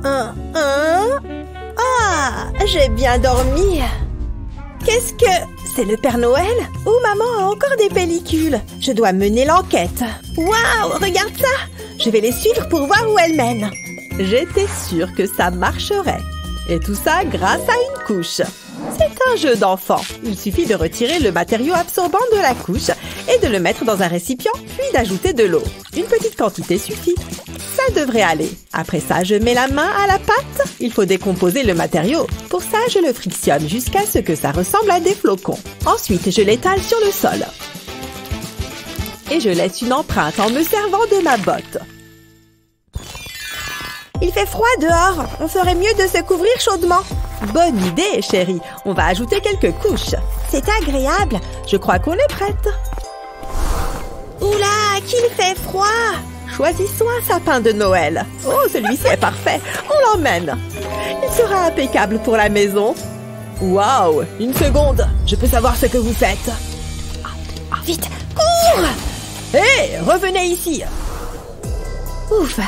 Ah, j'ai bien dormi. Qu'est-ce que... C'est le Père Noël? Ou maman a encore des pellicules? Je dois mener l'enquête. Waouh, regarde ça! Je vais les suivre pour voir où elles mènent. J'étais sûre que ça marcherait. Et tout ça grâce à une couche. C'est un jeu d'enfant. Il suffit de retirer le matériau absorbant de la couche et de le mettre dans un récipient, puis d'ajouter de l'eau. Une petite quantité suffit. Ça devrait aller. Après ça, je mets la main à la pâte. Il faut décomposer le matériau. Pour ça, je le frictionne jusqu'à ce que ça ressemble à des flocons. Ensuite, je l'étale sur le sol. Et je laisse une empreinte en me servant de ma botte. Il fait froid dehors. On ferait mieux de se couvrir chaudement. Bonne idée, chérie. On va ajouter quelques couches. C'est agréable. Je crois qu'on est prête. Oula, qu'il fait froid! Choisissons un sapin de Noël. Oh, celui-ci est parfait. On l'emmène. Il sera impeccable pour la maison. Waouh! Une seconde. Je peux savoir ce que vous faites. Vite, cours! Hé, revenez ici. Ouf,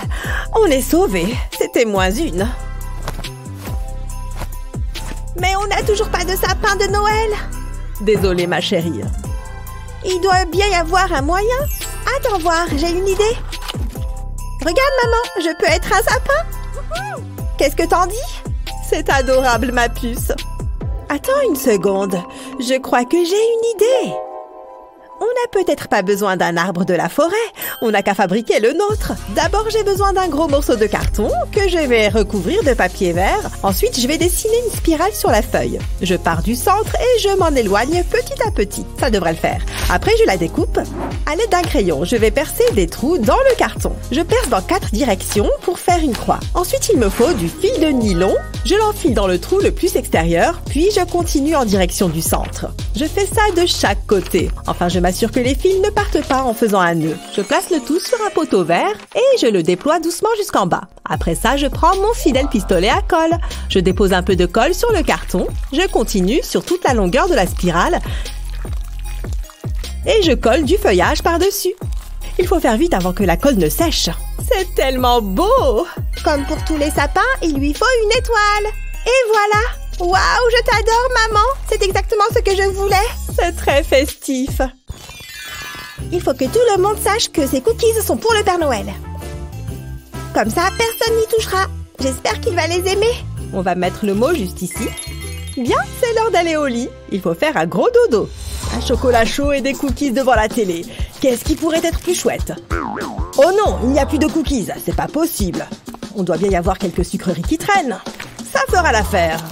on est sauvés. C'était -1. Mais on n'a toujours pas de sapin de Noël. Désolée, ma chérie. Il doit bien y avoir un moyen. Attends voir, j'ai une idée. Regarde, maman, je peux être un sapin. Qu'est-ce que t'en dis? C'est adorable, ma puce. Attends une seconde. Je crois que j'ai une idée. On n'a peut-être pas besoin d'un arbre de la forêt. On n'a qu'à fabriquer le nôtre. D'abord, j'ai besoin d'un gros morceau de carton que je vais recouvrir de papier vert. Ensuite, je vais dessiner une spirale sur la feuille. Je pars du centre et je m'en éloigne petit à petit. Ça devrait le faire. Après, je la découpe. À l'aide d'un crayon, je vais percer des trous dans le carton. Je perce dans 4 directions pour faire une croix. Ensuite, il me faut du fil de nylon. Je l'enfile dans le trou le plus extérieur, puis je continue en direction du centre. Je fais ça de chaque côté. Enfin, je m'assure que les fils ne partent pas en faisant un nœud. Je place le tout sur un poteau vert et je le déploie doucement jusqu'en bas. Après ça, je prends mon fidèle pistolet à colle. Je dépose un peu de colle sur le carton. Je continue sur toute la longueur de la spirale et je colle du feuillage par-dessus. Il faut faire vite avant que la colle ne sèche. C'est tellement beau! Comme pour tous les sapins, il lui faut une étoile. Et voilà! Waouh, je t'adore, maman! C'est exactement ce que je voulais. C'est très festif. Il faut que tout le monde sache que ces cookies sont pour le Père Noël. Comme ça, personne n'y touchera. J'espère qu'il va les aimer. On va mettre le mot juste ici. Bien, c'est l'heure d'aller au lit. Il faut faire un gros dodo. Un chocolat chaud et des cookies devant la télé. Qu'est-ce qui pourrait être plus chouette? Oh non, il n'y a plus de cookies. C'est pas possible. On doit bien y avoir quelques sucreries qui traînent. Ça fera l'affaire.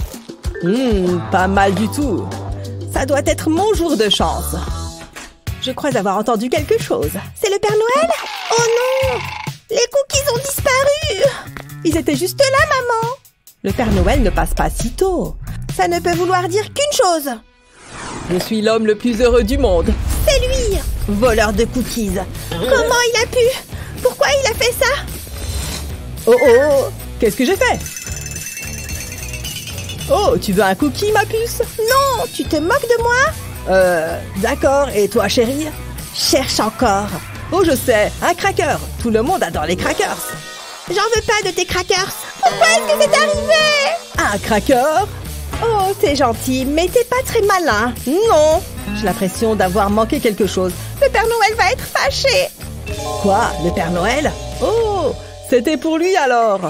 Pas mal du tout. Ça doit être mon jour de chance. Je crois avoir entendu quelque chose. C'est le Père Noël? Oh non! Les cookies ont disparu! Ils étaient juste là, maman! Le Père Noël ne passe pas si tôt. Ça ne peut vouloir dire qu'une chose. Je suis l'homme le plus heureux du monde. C'est lui! Voleur de cookies. Comment il a pu? Pourquoi il a fait ça? Oh! Qu'est-ce que j'ai fait? Oh, tu veux un cookie, ma puce? Non, tu te moques de moi? D'accord. Et toi, chérie? Cherche encore. Oh, je sais, un cracker. Tout le monde adore les crackers. J'en veux pas de tes crackers. Pourquoi est-ce que c'est arrivé? Un cracker? Oh, t'es gentil, mais t'es pas très malin. Non. J'ai l'impression d'avoir manqué quelque chose. Le Père Noël va être fâché. Quoi? Le Père Noël? Oh, c'était pour lui alors.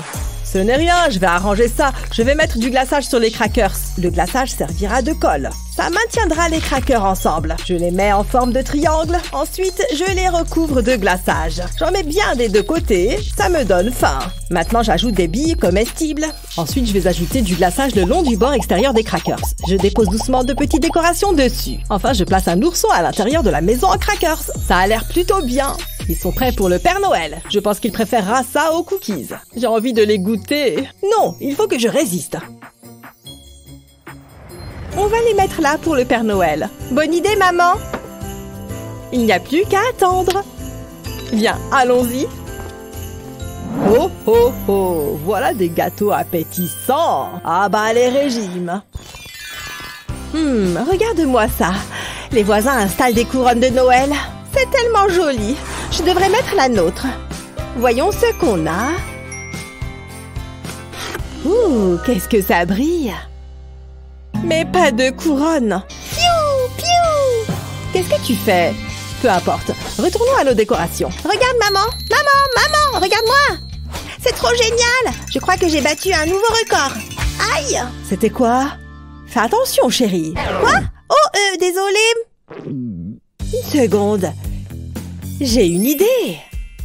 Ce n'est rien, je vais arranger ça. Je vais mettre du glaçage sur les crackers. Le glaçage servira de colle. Ça maintiendra les crackers ensemble. Je les mets en forme de triangle. Ensuite, je les recouvre de glaçage. J'en mets bien des deux côtés. Ça me donne faim. Maintenant, j'ajoute des billes comestibles. Ensuite, je vais ajouter du glaçage le long du bord extérieur des crackers. Je dépose doucement de petites décorations dessus. Enfin, je place un ourson à l'intérieur de la maison en crackers. Ça a l'air plutôt bien. Ils sont prêts pour le Père Noël. Je pense qu'il préférera ça aux cookies. J'ai envie de les goûter. Non, il faut que je résiste. On va les mettre là pour le Père Noël. Bonne idée, maman. Il n'y a plus qu'à attendre. Viens, allons-y. Oh, oh, oh. Voilà des gâteaux appétissants. Ah bah, les régimes. Regarde-moi ça. Les voisins installent des couronnes de Noël. C'est tellement joli. Je devrais mettre la nôtre. Voyons ce qu'on a. Ouh, qu'est-ce que ça brille! Mais pas de couronne! Piou! Piou! Qu'est-ce que tu fais? Peu importe. Retournons à nos décorations. Regarde, maman! Maman! Maman! Regarde-moi! C'est trop génial! Je crois que j'ai battu un nouveau record. Aïe! C'était quoi? Fais attention, chérie. Quoi? Oh, désolée. Une seconde. J'ai une idée.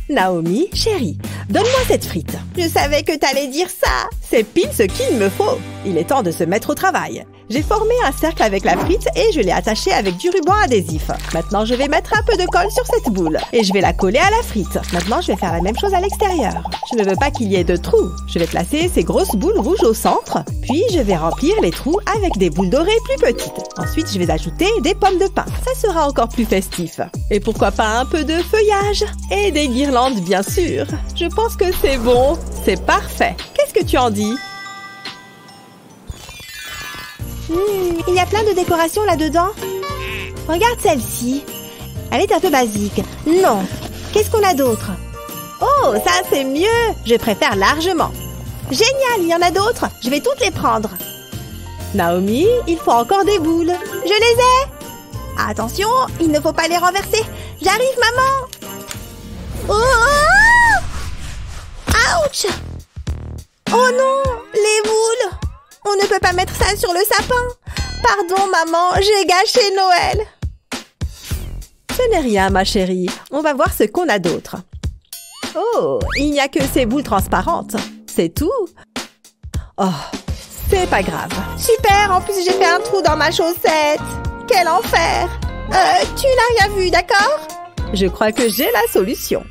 Naomi, chérie, donne-moi cette frite. Je savais que t'allais dire ça. C'est pile ce qu'il me faut. Il est temps de se mettre au travail. J'ai formé un cercle avec la frite et je l'ai attaché avec du ruban adhésif. Maintenant, je vais mettre un peu de colle sur cette boule et je vais la coller à la frite. Maintenant, je vais faire la même chose à l'extérieur. Je ne veux pas qu'il y ait de trous. Je vais placer ces grosses boules rouges au centre, puis je vais remplir les trous avec des boules dorées plus petites. Ensuite, je vais ajouter des pommes de pin. Ça sera encore plus festif. Et pourquoi pas un peu de feuillage? Et des guirlandes, bien sûr. Je pense que c'est bon. C'est parfait. Qu'est-ce que tu en dis? Il y a plein de décorations là-dedans. Regarde celle-ci. Elle est un peu basique. Non. Qu'est-ce qu'on a d'autre? Oh, ça c'est mieux. Je préfère largement. Génial, il y en a d'autres. Je vais toutes les prendre. Naomi, il faut encore des boules. Je les ai. Attention, il ne faut pas les renverser. J'arrive, maman. Oh! Ouch! Oh non, les boules. On ne peut pas mettre ça sur le sapin. Pardon, maman, j'ai gâché Noël. Ce n'est rien, ma chérie. On va voir ce qu'on a d'autre. Oh, il n'y a que ces boules transparentes. C'est tout. Oh, c'est pas grave. Super, en plus j'ai fait un trou dans ma chaussette. Quel enfer. Tu n'as rien vu, d'accord? Je crois que j'ai la solution.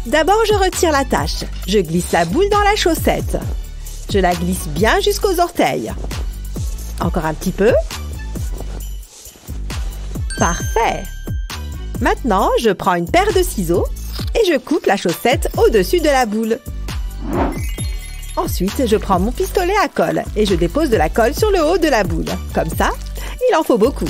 D'abord, je retire la tache. Je glisse la boule dans la chaussette. Je la glisse bien jusqu'aux orteils. Encore un petit peu. Parfait. Maintenant, je prends une paire de ciseaux et je coupe la chaussette au-dessus de la boule. Ensuite, je prends mon pistolet à colle et je dépose de la colle sur le haut de la boule. Comme ça, il en faut beaucoup.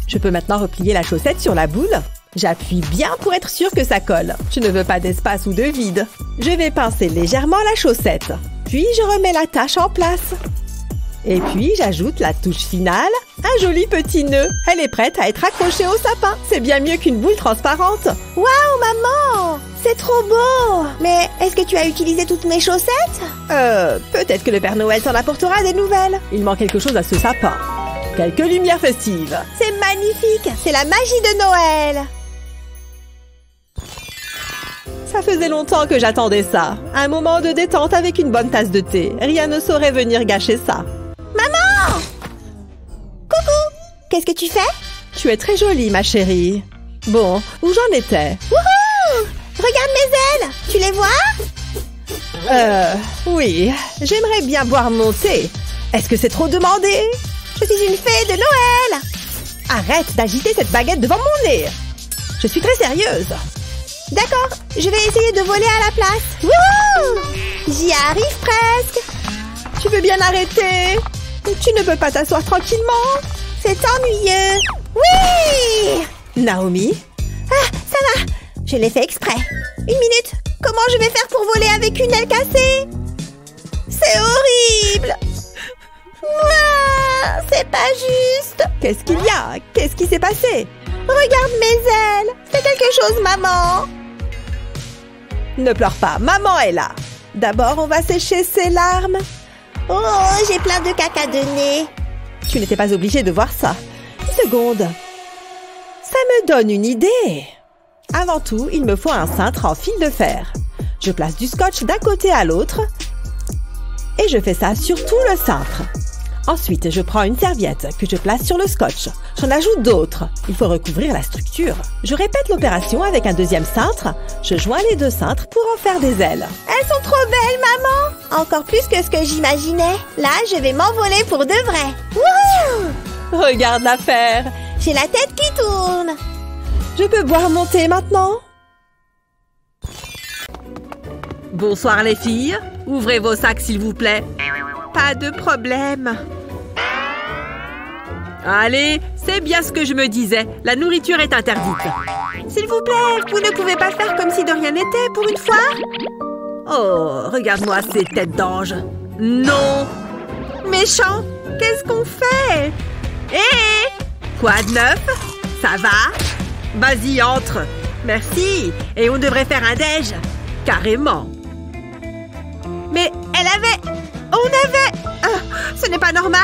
Je peux maintenant replier la chaussette sur la boule. J'appuie bien pour être sûre que ça colle. Je ne veux pas d'espace ou de vide. Je vais pincer légèrement la chaussette. Puis, je remets la tache en place. Et puis, j'ajoute la touche finale, un joli petit nœud. Elle est prête à être accrochée au sapin. C'est bien mieux qu'une boule transparente. Waouh, maman! C'est trop beau! Mais est-ce que tu as utilisé toutes mes chaussettes? Peut-être que le Père Noël t'en apportera des nouvelles. Il manque quelque chose à ce sapin. Quelques lumières festives. C'est magnifique! C'est la magie de Noël! Ça faisait longtemps que j'attendais ça. Un moment de détente avec une bonne tasse de thé. Rien ne saurait venir gâcher ça. Maman! Coucou! Qu'est-ce que tu fais? Tu es très jolie, ma chérie. Bon, où j'en étais? Wouhou! Regarde mes ailes! Tu les vois? Oui. J'aimerais bien boire mon thé. Est-ce que c'est trop demandé? Je suis une fée de Noël! Arrête d'agiter cette baguette devant mon nez! Je suis très sérieuse. D'accord, je vais essayer de voler à la place. Wouhou! J'y arrive presque. Tu veux bien arrêter? Tu ne peux pas t'asseoir tranquillement? C'est ennuyeux. Oui! Naomi? Ah, ça va. Je l'ai fait exprès. Une minute. Comment je vais faire pour voler avec une aile cassée? C'est horrible. Ouah, c'est pas juste. Qu'est-ce qu'il y a? Qu'est-ce qui s'est passé? Regarde mes ailes. C'est quelque chose, maman. Ne pleure pas, maman est là. D'abord, on va sécher ses larmes. Oh, j'ai plein de caca de nez. Tu n'étais pas obligée de voir ça. Une seconde. Ça me donne une idée. Avant tout, il me faut un cintre en fil de fer. Je place du scotch d'un côté à l'autre et je fais ça sur tout le cintre. Ensuite, je prends une serviette que je place sur le scotch. J'en ajoute d'autres. Il faut recouvrir la structure. Je répète l'opération avec un deuxième cintre. Je joins les deux cintres pour en faire des ailes. Elles sont trop belles, maman! Encore plus que ce que j'imaginais. Là, je vais m'envoler pour de vrai. Wouhou! Regarde l'affaire. J'ai la tête qui tourne. Je peux boire mon thé maintenant? Bonsoir les filles. Ouvrez vos sacs s'il vous plaît. Pas de problème. Allez, c'est bien ce que je me disais. La nourriture est interdite. S'il vous plaît, vous ne pouvez pas faire comme si de rien n'était pour une fois? Oh, regarde-moi ces têtes d'ange. Non. Méchant! Qu'est-ce qu'on fait? Hé! Quoi de neuf? Ça va? Vas-y, entre. Merci! Et on devrait faire un déj. Carrément. Mais elle avait... On avait... ce n'est pas normal?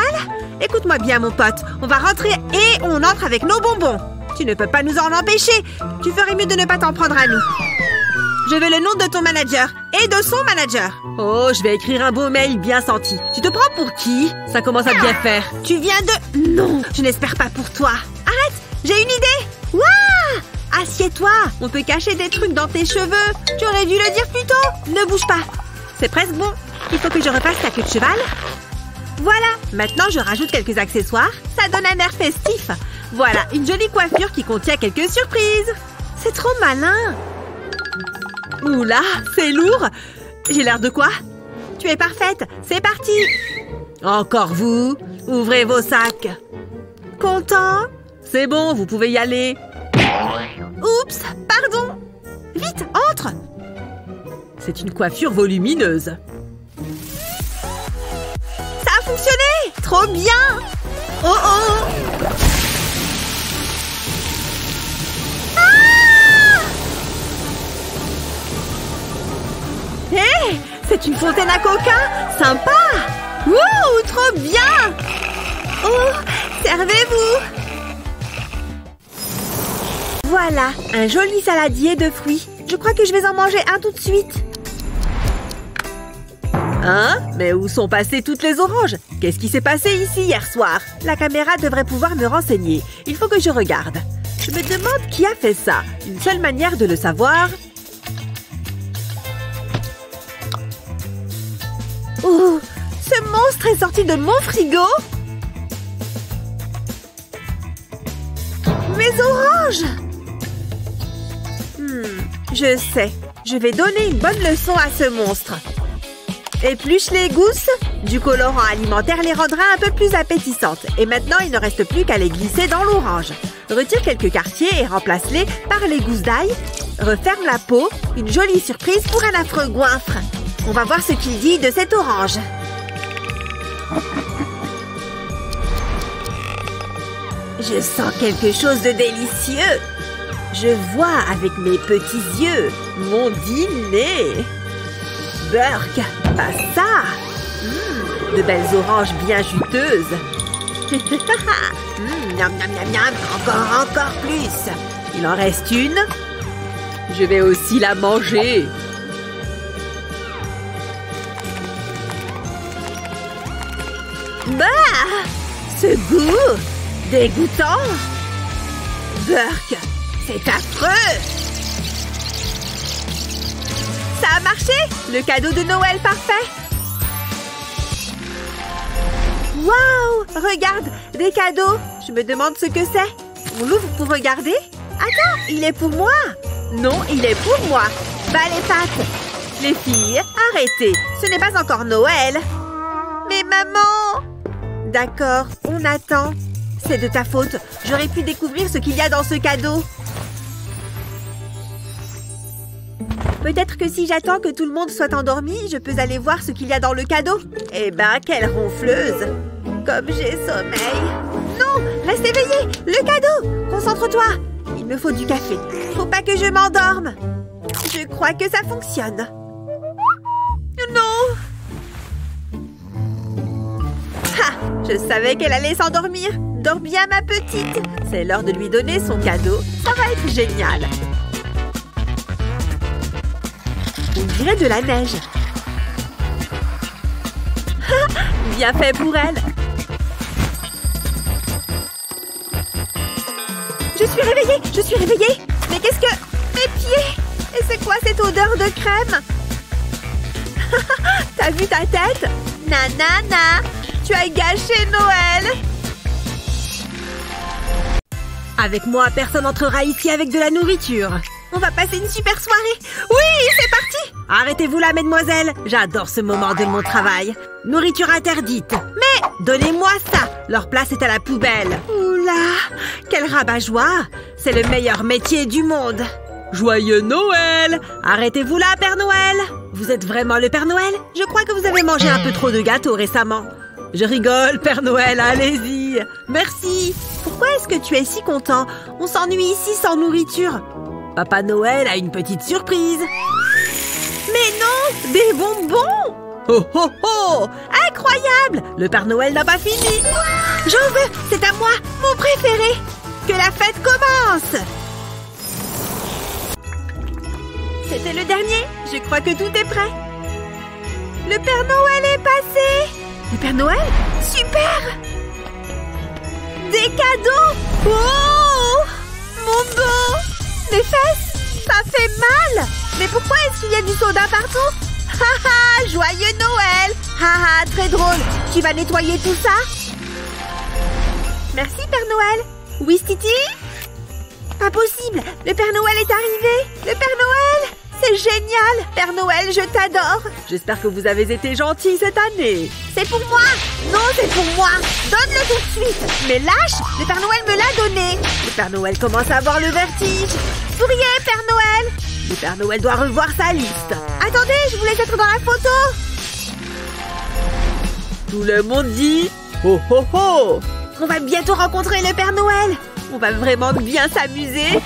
Écoute-moi bien, mon pote. On va rentrer et on entre avec nos bonbons. Tu ne peux pas nous en empêcher. Tu ferais mieux de ne pas t'en prendre à nous. Je veux le nom de ton manager et de son manager. Oh, je vais écrire un beau mail bien senti. Tu te prends pour qui? Ça commence à bien faire. Tu viens de... Non, je n'espère pas pour toi. Arrête! J'ai une idée! Waouh! Assieds-toi! On peut cacher des trucs dans tes cheveux. Tu aurais dû le dire plus tôt. Ne bouge pas. C'est presque bon. Il faut que je refasse ta queue de cheval. Voilà. Maintenant, je rajoute quelques accessoires. Ça donne un air festif. Voilà, une jolie coiffure qui contient quelques surprises. C'est trop malin. Oula, c'est lourd. J'ai l'air de quoi? Tu es parfaite. C'est parti. Encore vous? Ouvrez vos sacs. Content? C'est bon, vous pouvez y aller. Oups, pardon. Vite, entre. C'est une coiffure volumineuse. Ça a fonctionné! Trop bien! Oh oh! Ah! Hé! C'est une fontaine à coca! Sympa! Wouh! Trop bien! Oh! Servez-vous! Voilà, un joli saladier de fruits. Je crois que je vais en manger un tout de suite. Hein? Mais où sont passées toutes les oranges? Qu'est-ce qui s'est passé ici hier soir? La caméra devrait pouvoir me renseigner. Il faut que je regarde. Je me demande qui a fait ça. Une seule manière de le savoir. Oh! Ce monstre est sorti de mon frigo? Mes oranges! Je sais. Je vais donner une bonne leçon à ce monstre. Épluche les gousses. Du colorant alimentaire les rendra un peu plus appétissantes. Et maintenant, il ne reste plus qu'à les glisser dans l'orange. Retire quelques quartiers et remplace-les par les gousses d'ail. Referme la peau. Une jolie surprise pour un affreux goinfre. On va voir ce qu'il dit de cette orange. Je sens quelque chose de délicieux. Je vois avec mes petits yeux mon dîner. Burk, pas ça. De belles oranges bien juteuses. Miam, miam, miam, miam. Encore plus. Il en reste une. Je vais aussi la manger. Bah! Ce goût! Dégoûtant! Burk! C'est affreux! Ça a marché! Le cadeau de Noël parfait! Waouh! Regarde! Des cadeaux! Je me demande ce que c'est. On l'ouvre pour regarder? Attends! Il est pour moi! Non, il est pour moi! Bas les pattes! Les filles, arrêtez! Ce n'est pas encore Noël! Mais maman! D'accord, on attend. C'est de ta faute. J'aurais pu découvrir ce qu'il y a dans ce cadeau. Peut-être que si j'attends que tout le monde soit endormi, je peux aller voir ce qu'il y a dans le cadeau. Eh ben, quelle ronfleuse! Comme j'ai sommeil. Non, reste éveillé. Le cadeau. Concentre-toi. Il me faut du café. Faut pas que je m'endorme. Je crois que ça fonctionne. Non. Ha! Je savais qu'elle allait s'endormir. Dors bien, ma petite. C'est l'heure de lui donner son cadeau. Ça va être génial. On dirait de la neige. Ha! Bien fait pour elle. Je suis réveillée. Je suis réveillée. Mais qu'est-ce que... Mes pieds. Et c'est quoi cette odeur de crème? T'as vu ta tête? Nanana. Tu as gâché Noël. Avec moi, personne n'entrera ici avec de la nourriture. On va passer une super soirée. Oui, c'est parti. Arrêtez-vous là, mesdemoiselles. J'adore ce moment de mon travail. Nourriture interdite. Mais donnez-moi ça. Leur place est à la poubelle. Oula, quel rabat-joie. C'est le meilleur métier du monde. Joyeux Noël! Arrêtez-vous là, Père Noël! Vous êtes vraiment le Père Noël? Je crois que vous avez mangé un peu trop de gâteaux récemment. Je rigole, Père Noël, allez-y! Merci! Pourquoi est-ce que tu es si content? On s'ennuie ici sans nourriture. Papa Noël a une petite surprise. Mais non! Des bonbons! Oh oh oh! Incroyable! Le Père Noël n'a pas fini! J'en veux! C'est à moi! Mon préféré! Que la fête commence! C'était le dernier. Je crois que tout est prêt. Le Père Noël est passé. Le Père Noël? Super! Des cadeaux! Oh! Mon dos! Mes fesses! Ça fait mal! Mais pourquoi est-ce qu'il y a du soda partout? Haha! Joyeux Noël! Haha! Très drôle! Tu vas nettoyer tout ça? Merci, Père Noël! Oui, Titi? Pas possible! Le Père Noël est arrivé! Le Père Noël! C'est génial! Père Noël, je t'adore! J'espère que vous avez été gentil cette année! C'est pour moi! Non, c'est pour moi! Donne-le tout de suite! Mais lâche! Le Père Noël me l'a donné! Le Père Noël commence à avoir le vertige! Souriez, Père Noël! Le Père Noël doit revoir sa liste! Attendez, je voulais être dans la photo! Tout le monde dit oh oh oh! On va bientôt rencontrer le Père Noël! On va vraiment bien s'amuser!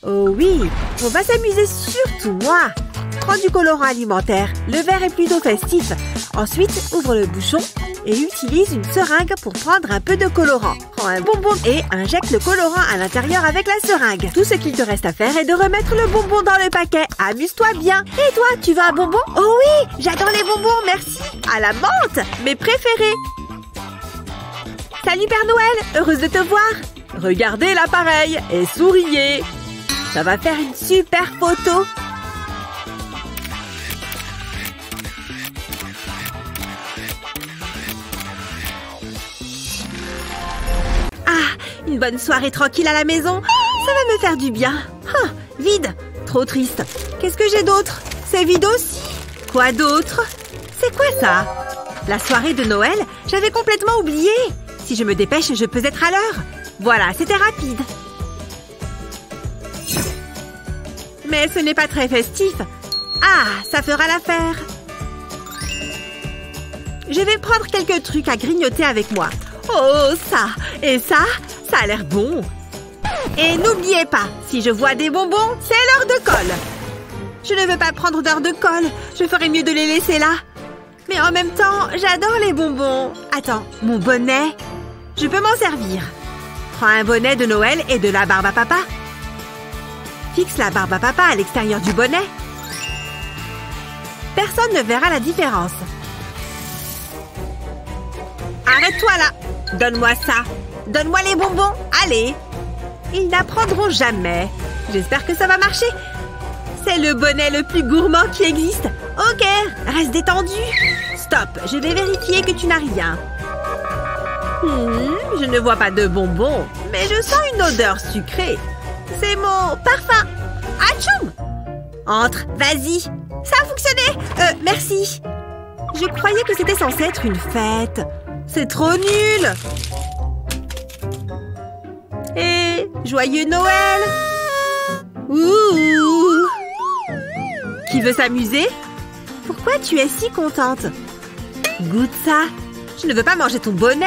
Oh oui, on va s'amuser surtout moi. Prends du colorant alimentaire. Le verre est plutôt festif. Ensuite, ouvre le bouchon et utilise une seringue pour prendre un peu de colorant. Prends un bonbon et injecte le colorant à l'intérieur avec la seringue. Tout ce qu'il te reste à faire est de remettre le bonbon dans le paquet. Amuse-toi bien. Et toi, tu veux un bonbon? Oh oui, j'adore les bonbons, merci. À la menthe, mes préférés. Salut Père Noël, heureuse de te voir. Regardez l'appareil et souriez. Ça va faire une super photo. Ah, une bonne soirée tranquille à la maison. Ça va me faire du bien. Ah, vide. Trop triste. Qu'est-ce que j'ai d'autre? C'est vide aussi. Quoi d'autre? C'est quoi ça? La soirée de Noël? J'avais complètement oublié. Si je me dépêche, je peux être à l'heure. Voilà, c'était rapide. Mais ce n'est pas très festif. Ah, ça fera l'affaire. Je vais prendre quelques trucs à grignoter avec moi. Oh, ça et ça a l'air bon. Et n'oubliez pas, si je vois des bonbons, c'est l'heure de colle. Je ne veux pas prendre d'heure de colle. Je ferais mieux de les laisser là. Mais en même temps, j'adore les bonbons. Attends, mon bonnet. Je peux m'en servir. Prends un bonnet de Noël et de la barbe à papa. Fixe la barbe à papa à l'extérieur du bonnet. Personne ne verra la différence. Arrête-toi là. Donne-moi ça. Donne-moi les bonbons. Allez. Ils n'apprendront jamais. J'espère que ça va marcher. C'est le bonnet le plus gourmand qui existe. Ok, reste détendu. Stop, je vais vérifier que tu n'as rien. Je ne vois pas de bonbons, mais je sens une odeur sucrée. C'est mon parfum. Atchoum! Entre, vas-y. Ça a fonctionné. Merci. Je croyais que c'était censé être une fête. C'est trop nul. Et joyeux Noël. Ouh. Qui veut s'amuser? Pourquoi tu es si contente? Goûte ça. Je ne veux pas manger ton bonnet.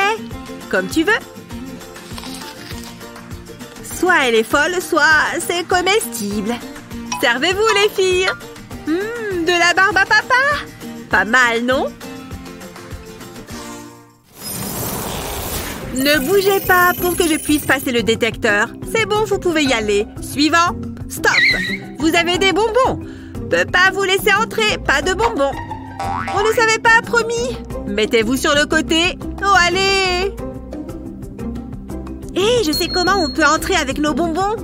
Comme tu veux. Soit elle est folle, soit c'est comestible. Servez-vous, les filles. De la barbe à papa. Pas mal, non? Ne bougez pas pour que je puisse passer le détecteur. C'est bon, vous pouvez y aller. Suivant. Stop. Vous avez des bonbons. Peux pas vous laisser entrer. Pas de bonbons. On ne savait pas, promis. Mettez-vous sur le côté. Oh, allez. Hé, je sais comment on peut entrer avec nos bonbons.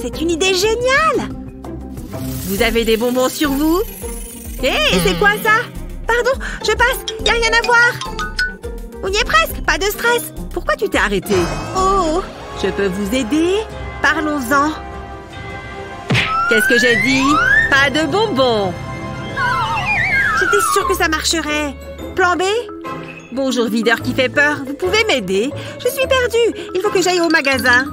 C'est une idée géniale. Vous avez des bonbons sur vous? Hé, c'est quoi ça? Pardon, je passe. Y a rien à voir. On y est presque. Pas de stress. Pourquoi tu t'es arrêté? Oh, je peux vous aider? Parlons-en. Qu'est-ce que j'ai dit? Pas de bonbons. J'étais sûre que ça marcherait. Plan B? Bonjour, videur qui fait peur. Vous pouvez m'aider? Je suis perdue. Il faut que j'aille au magasin.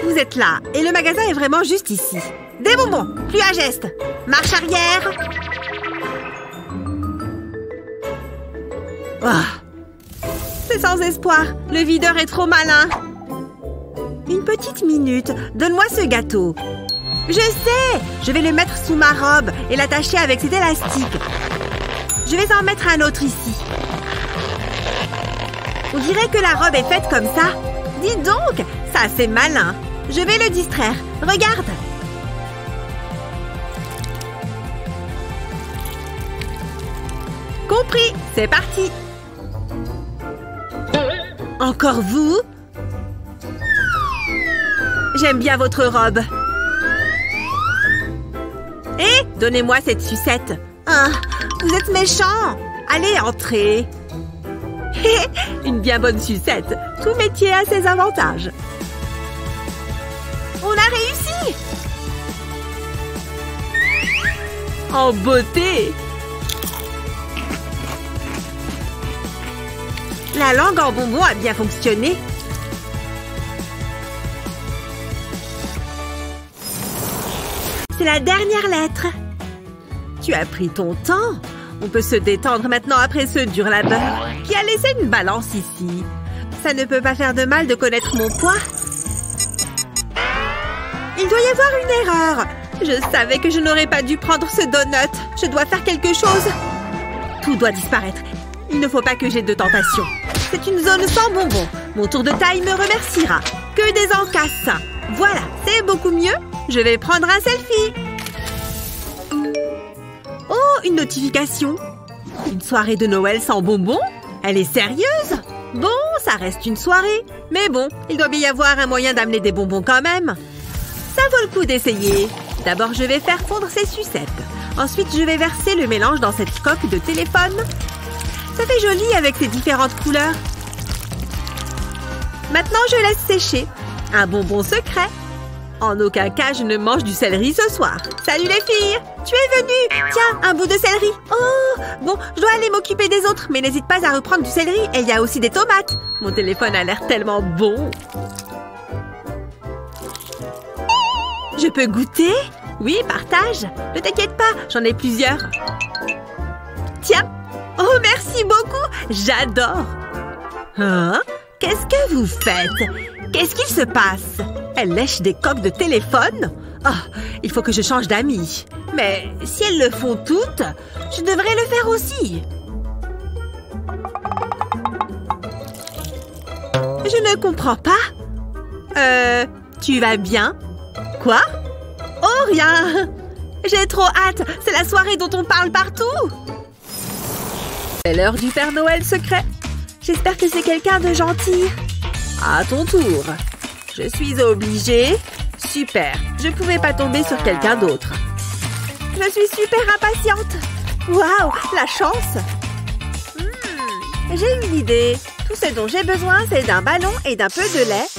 Vous êtes là, et le magasin est vraiment juste ici. Des bonbons, plus à geste. Marche arrière. Oh. C'est sans espoir. Le videur est trop malin. Une petite minute. Donne-moi ce gâteau. Je sais. Je vais le mettre sous ma robe et l'attacher avec cet élastique. Je vais en mettre un autre ici. On dirait que la robe est faite comme ça. Dis donc, ça c'est malin. Je vais le distraire. Regarde. Compris, c'est parti. Encore vous? J'aime bien votre robe. Hé, donnez-moi cette sucette. Ah, vous êtes méchant. Allez, entrez. Une bien bonne sucette. Tout métier a ses avantages. On a réussi. En beauté. La langue en bonbon a bien fonctionné. C'est la dernière lettre. Tu as pris ton temps. On peut se détendre maintenant après ce dur labeur. Qui a laissé une balance ici? Ça ne peut pas faire de mal de connaître mon poids. Il doit y avoir une erreur. Je savais que je n'aurais pas dû prendre ce donut. Je dois faire quelque chose. Tout doit disparaître. Il ne faut pas que j'ai de tentation. C'est une zone sans bonbons. Mon tour de taille me remerciera. Que des encasses. Voilà, c'est beaucoup mieux. Je vais prendre un selfie. Oh, une notification. Une soirée de Noël sans bonbons? Elle est sérieuse? Bon, ça reste une soirée. Mais bon, il doit bien y avoir un moyen d'amener des bonbons quand même. Ça vaut le coup d'essayer. D'abord, je vais faire fondre ces sucettes. Ensuite, je vais verser le mélange dans cette coque de téléphone. Ça fait joli avec ces différentes couleurs. Maintenant, je laisse sécher. Un bonbon secret. En aucun cas, je ne mange du céleri ce soir. Salut les filles! Tu es venue! Tiens, un bout de céleri. Oh! Bon, je dois aller m'occuper des autres, mais n'hésite pas à reprendre du céleri. Et il y a aussi des tomates. Mon téléphone a l'air tellement bon. Je peux goûter? Oui, partage. Ne t'inquiète pas, j'en ai plusieurs. Tiens. Oh, merci beaucoup. J'adore. Hein? Qu'est-ce que vous faites? Qu'est-ce qu'il se passe? Elle lèche des coques de téléphone? Oh, il faut que je change d'amis. Mais si elles le font toutes, je devrais le faire aussi. Je ne comprends pas. Tu vas bien? Quoi? Oh, rien! J'ai trop hâte! C'est la soirée dont on parle partout! C'est l'heure du Père Noël secret. J'espère que c'est quelqu'un de gentil. À ton tour. Je suis obligée. Super. Je ne pouvais pas tomber sur quelqu'un d'autre. Je suis super impatiente. Waouh, la chance! J'ai une idée. Tout ce dont j'ai besoin, c'est d'un ballon et d'un peu de lait.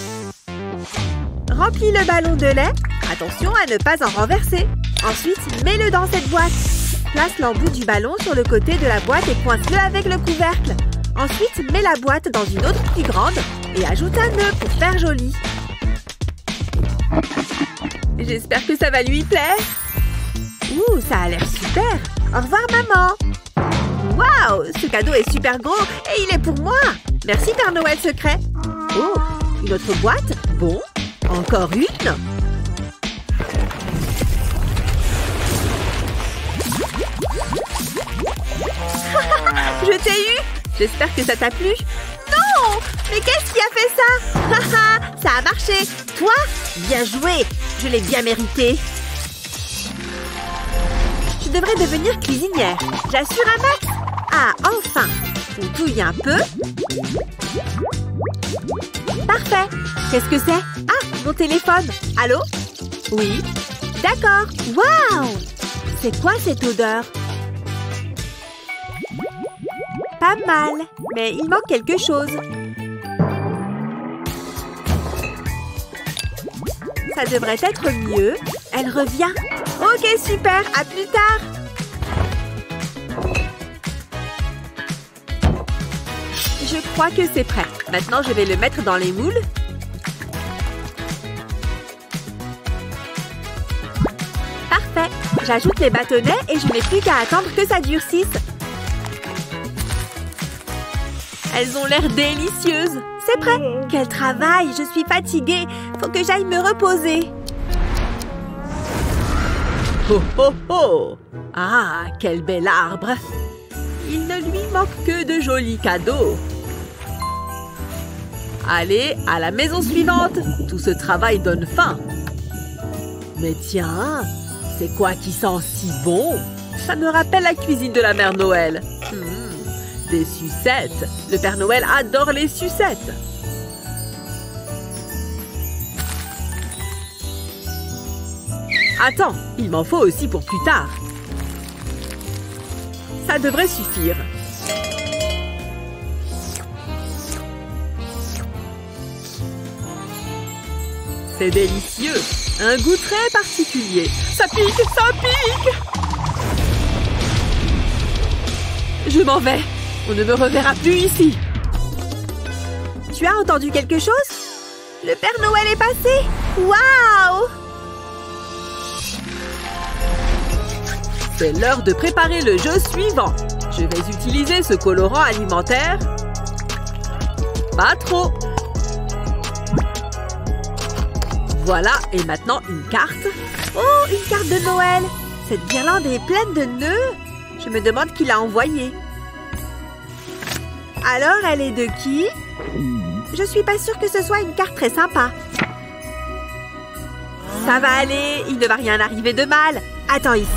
Remplis le ballon de lait. Attention à ne pas en renverser. Ensuite, mets-le dans cette boîte. Place l'embout du ballon sur le côté de la boîte et coince-le avec le couvercle. Ensuite, mets la boîte dans une autre plus grande et ajoute un nœud pour faire joli. J'espère que ça va lui plaire. Ouh, ça a l'air super. Au revoir, maman. Waouh, ce cadeau est super gros et il est pour moi. Merci, Père Noël secret. Oh, une autre boîte? Bon, encore une. Je t'ai eu. J'espère que ça t'a plu. Non! Mais qu'est-ce qui a fait ça? Ça a marché. Toi? Bien joué. Je l'ai bien mérité. Je devrais devenir cuisinière. J'assure un max. Ah, enfin. On touille un peu. Parfait. Qu'est-ce que c'est? Ah, mon téléphone. Allô? Oui. D'accord. Waouh! C'est quoi cette odeur? Pas mal, mais il manque quelque chose. Ça devrait être mieux. Elle revient. Ok, super. À plus tard. Je crois que c'est prêt. Maintenant, je vais le mettre dans les moules. J'ajoute les bâtonnets et je n'ai plus qu'à attendre que ça durcisse. Elles ont l'air délicieuses. C'est prêt. Quel travail, je suis fatiguée. Faut que j'aille me reposer. Oh oh oh! Ah, quel bel arbre! Il ne lui manque que de jolis cadeaux. Allez, à la maison suivante. Tout ce travail donne faim. Mais tiens, c'est quoi qui sent si bon? Ça me rappelle la cuisine de la mère Noël. Des sucettes. Le Père Noël adore les sucettes. Attends, il m'en faut aussi pour plus tard. Ça devrait suffire. C'est délicieux. Un goût très particulier. Ça pique, ça pique! Je m'en vais. On ne me reverra plus ici. Tu as entendu quelque chose? Le Père Noël est passé. Waouh! C'est l'heure de préparer le jeu suivant. Je vais utiliser ce colorant alimentaire. Pas trop. Voilà, et maintenant une carte. Oh, une carte de Noël. Cette guirlande est pleine de nœuds. Je me demande qui l'a envoyée. Alors, elle est de qui? Je suis pas sûre que ce soit une carte très sympa. Ça va aller, il ne va rien arriver de mal. Attends ici.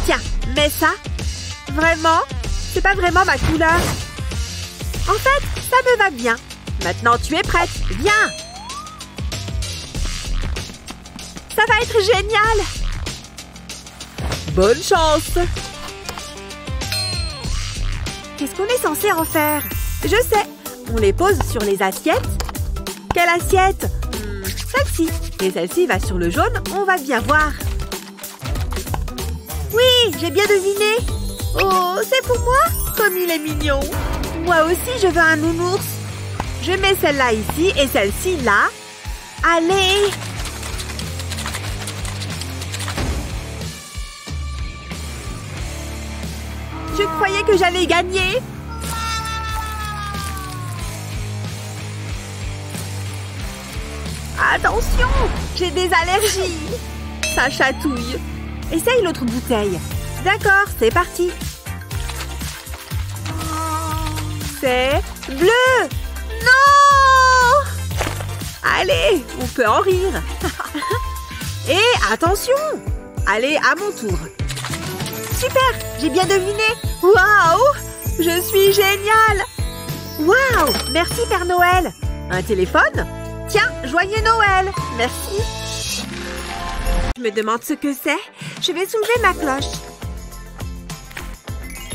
Tiens, mets ça. Vraiment? C'est pas vraiment ma couleur. En fait, ça me va bien. Maintenant, tu es prête. Viens. Ça va être génial. Bonne chance. Qu'est-ce qu'on est censé en faire? Je sais. On les pose sur les assiettes. Quelle assiette? Celle-ci. Et celle-ci va sur le jaune. On va bien voir. Oui, j'ai bien deviné. Oh, c'est pour moi? Comme il est mignon. Moi aussi, je veux un nounours. Je mets celle-là ici et celle-ci là. Allez! Je croyais que j'allais gagner. Attention, j'ai des allergies. Ça chatouille. Essaye l'autre bouteille. D'accord, c'est parti. C'est bleu. Non! Allez, on peut en rire. Et attention! Allez, à mon tour. Super, j'ai bien deviné. Waouh! Je suis géniale. Waouh! Merci, Père Noël. Un téléphone? Tiens, joyeux Noël. Merci. Je me demande ce que c'est. Je vais soulever ma cloche.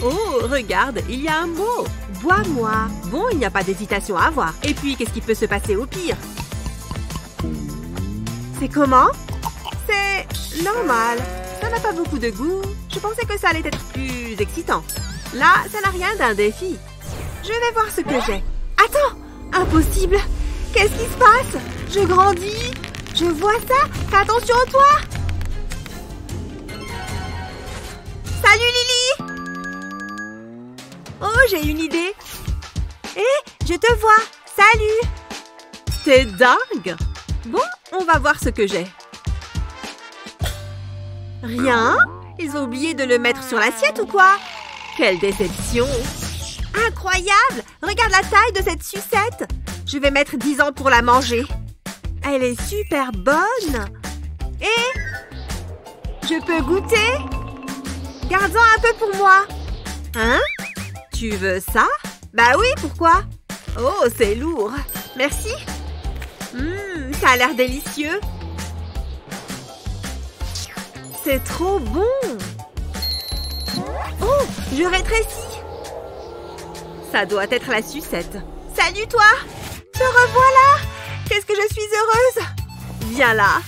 Oh, regarde, il y a un mot. Bois-moi. Bon, il n'y a pas d'hésitation à avoir. Et puis, qu'est-ce qui peut se passer au pire? C'est comment? C'est normal. Ça n'a pas beaucoup de goût. Je pensais que ça allait être plus excitant. Là, ça n'a rien d'un défi. Je vais voir ce que j'ai. Attends! Impossible! Qu'est-ce qui se passe? Je grandis. Je vois ça. Fais attention à toi. Salut Lily. Oh, j'ai une idée. Hé, je te vois. Salut. C'est dingue. Bon, on va voir ce que j'ai. Rien? Ils ont oublié de le mettre sur l'assiette ou quoi? Quelle déception. Incroyable. Regarde la taille de cette sucette. Je vais mettre 10 ans pour la manger. Elle est super bonne. Et je peux goûter? Garde-en un peu pour moi. Hein? Tu veux ça? Bah oui, pourquoi? Oh, c'est lourd. Merci. Ça a l'air délicieux. C'est trop bon. Oh, je rétrécis. Ça doit être la sucette. Salut toi. Te revoilà. Qu'est-ce que je suis heureuse. Viens là.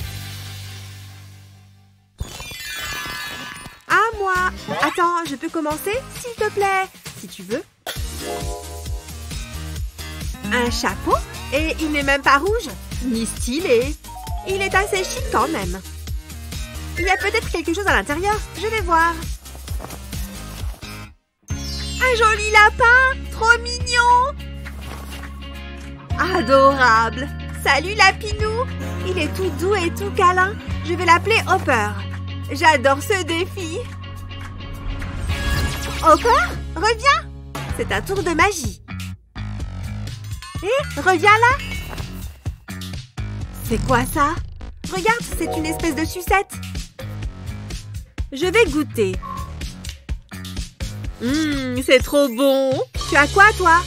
À moi. Attends, je peux commencer, s'il te plaît, si tu veux. Un chapeau? Et il n'est même pas rouge, ni stylé. Il est assez chic quand même. Il y a peut-être quelque chose à l'intérieur. Je vais voir. Un joli lapin! Trop mignon! Adorable! Salut Lapinou! Il est tout doux et tout câlin. Je vais l'appeler Hopper. J'adore ce défi. Hopper, reviens! C'est un tour de magie. Hé, reviens là! C'est quoi ça? Regarde, c'est une espèce de sucette. Je vais goûter. C'est trop bon. Tu as quoi, toi?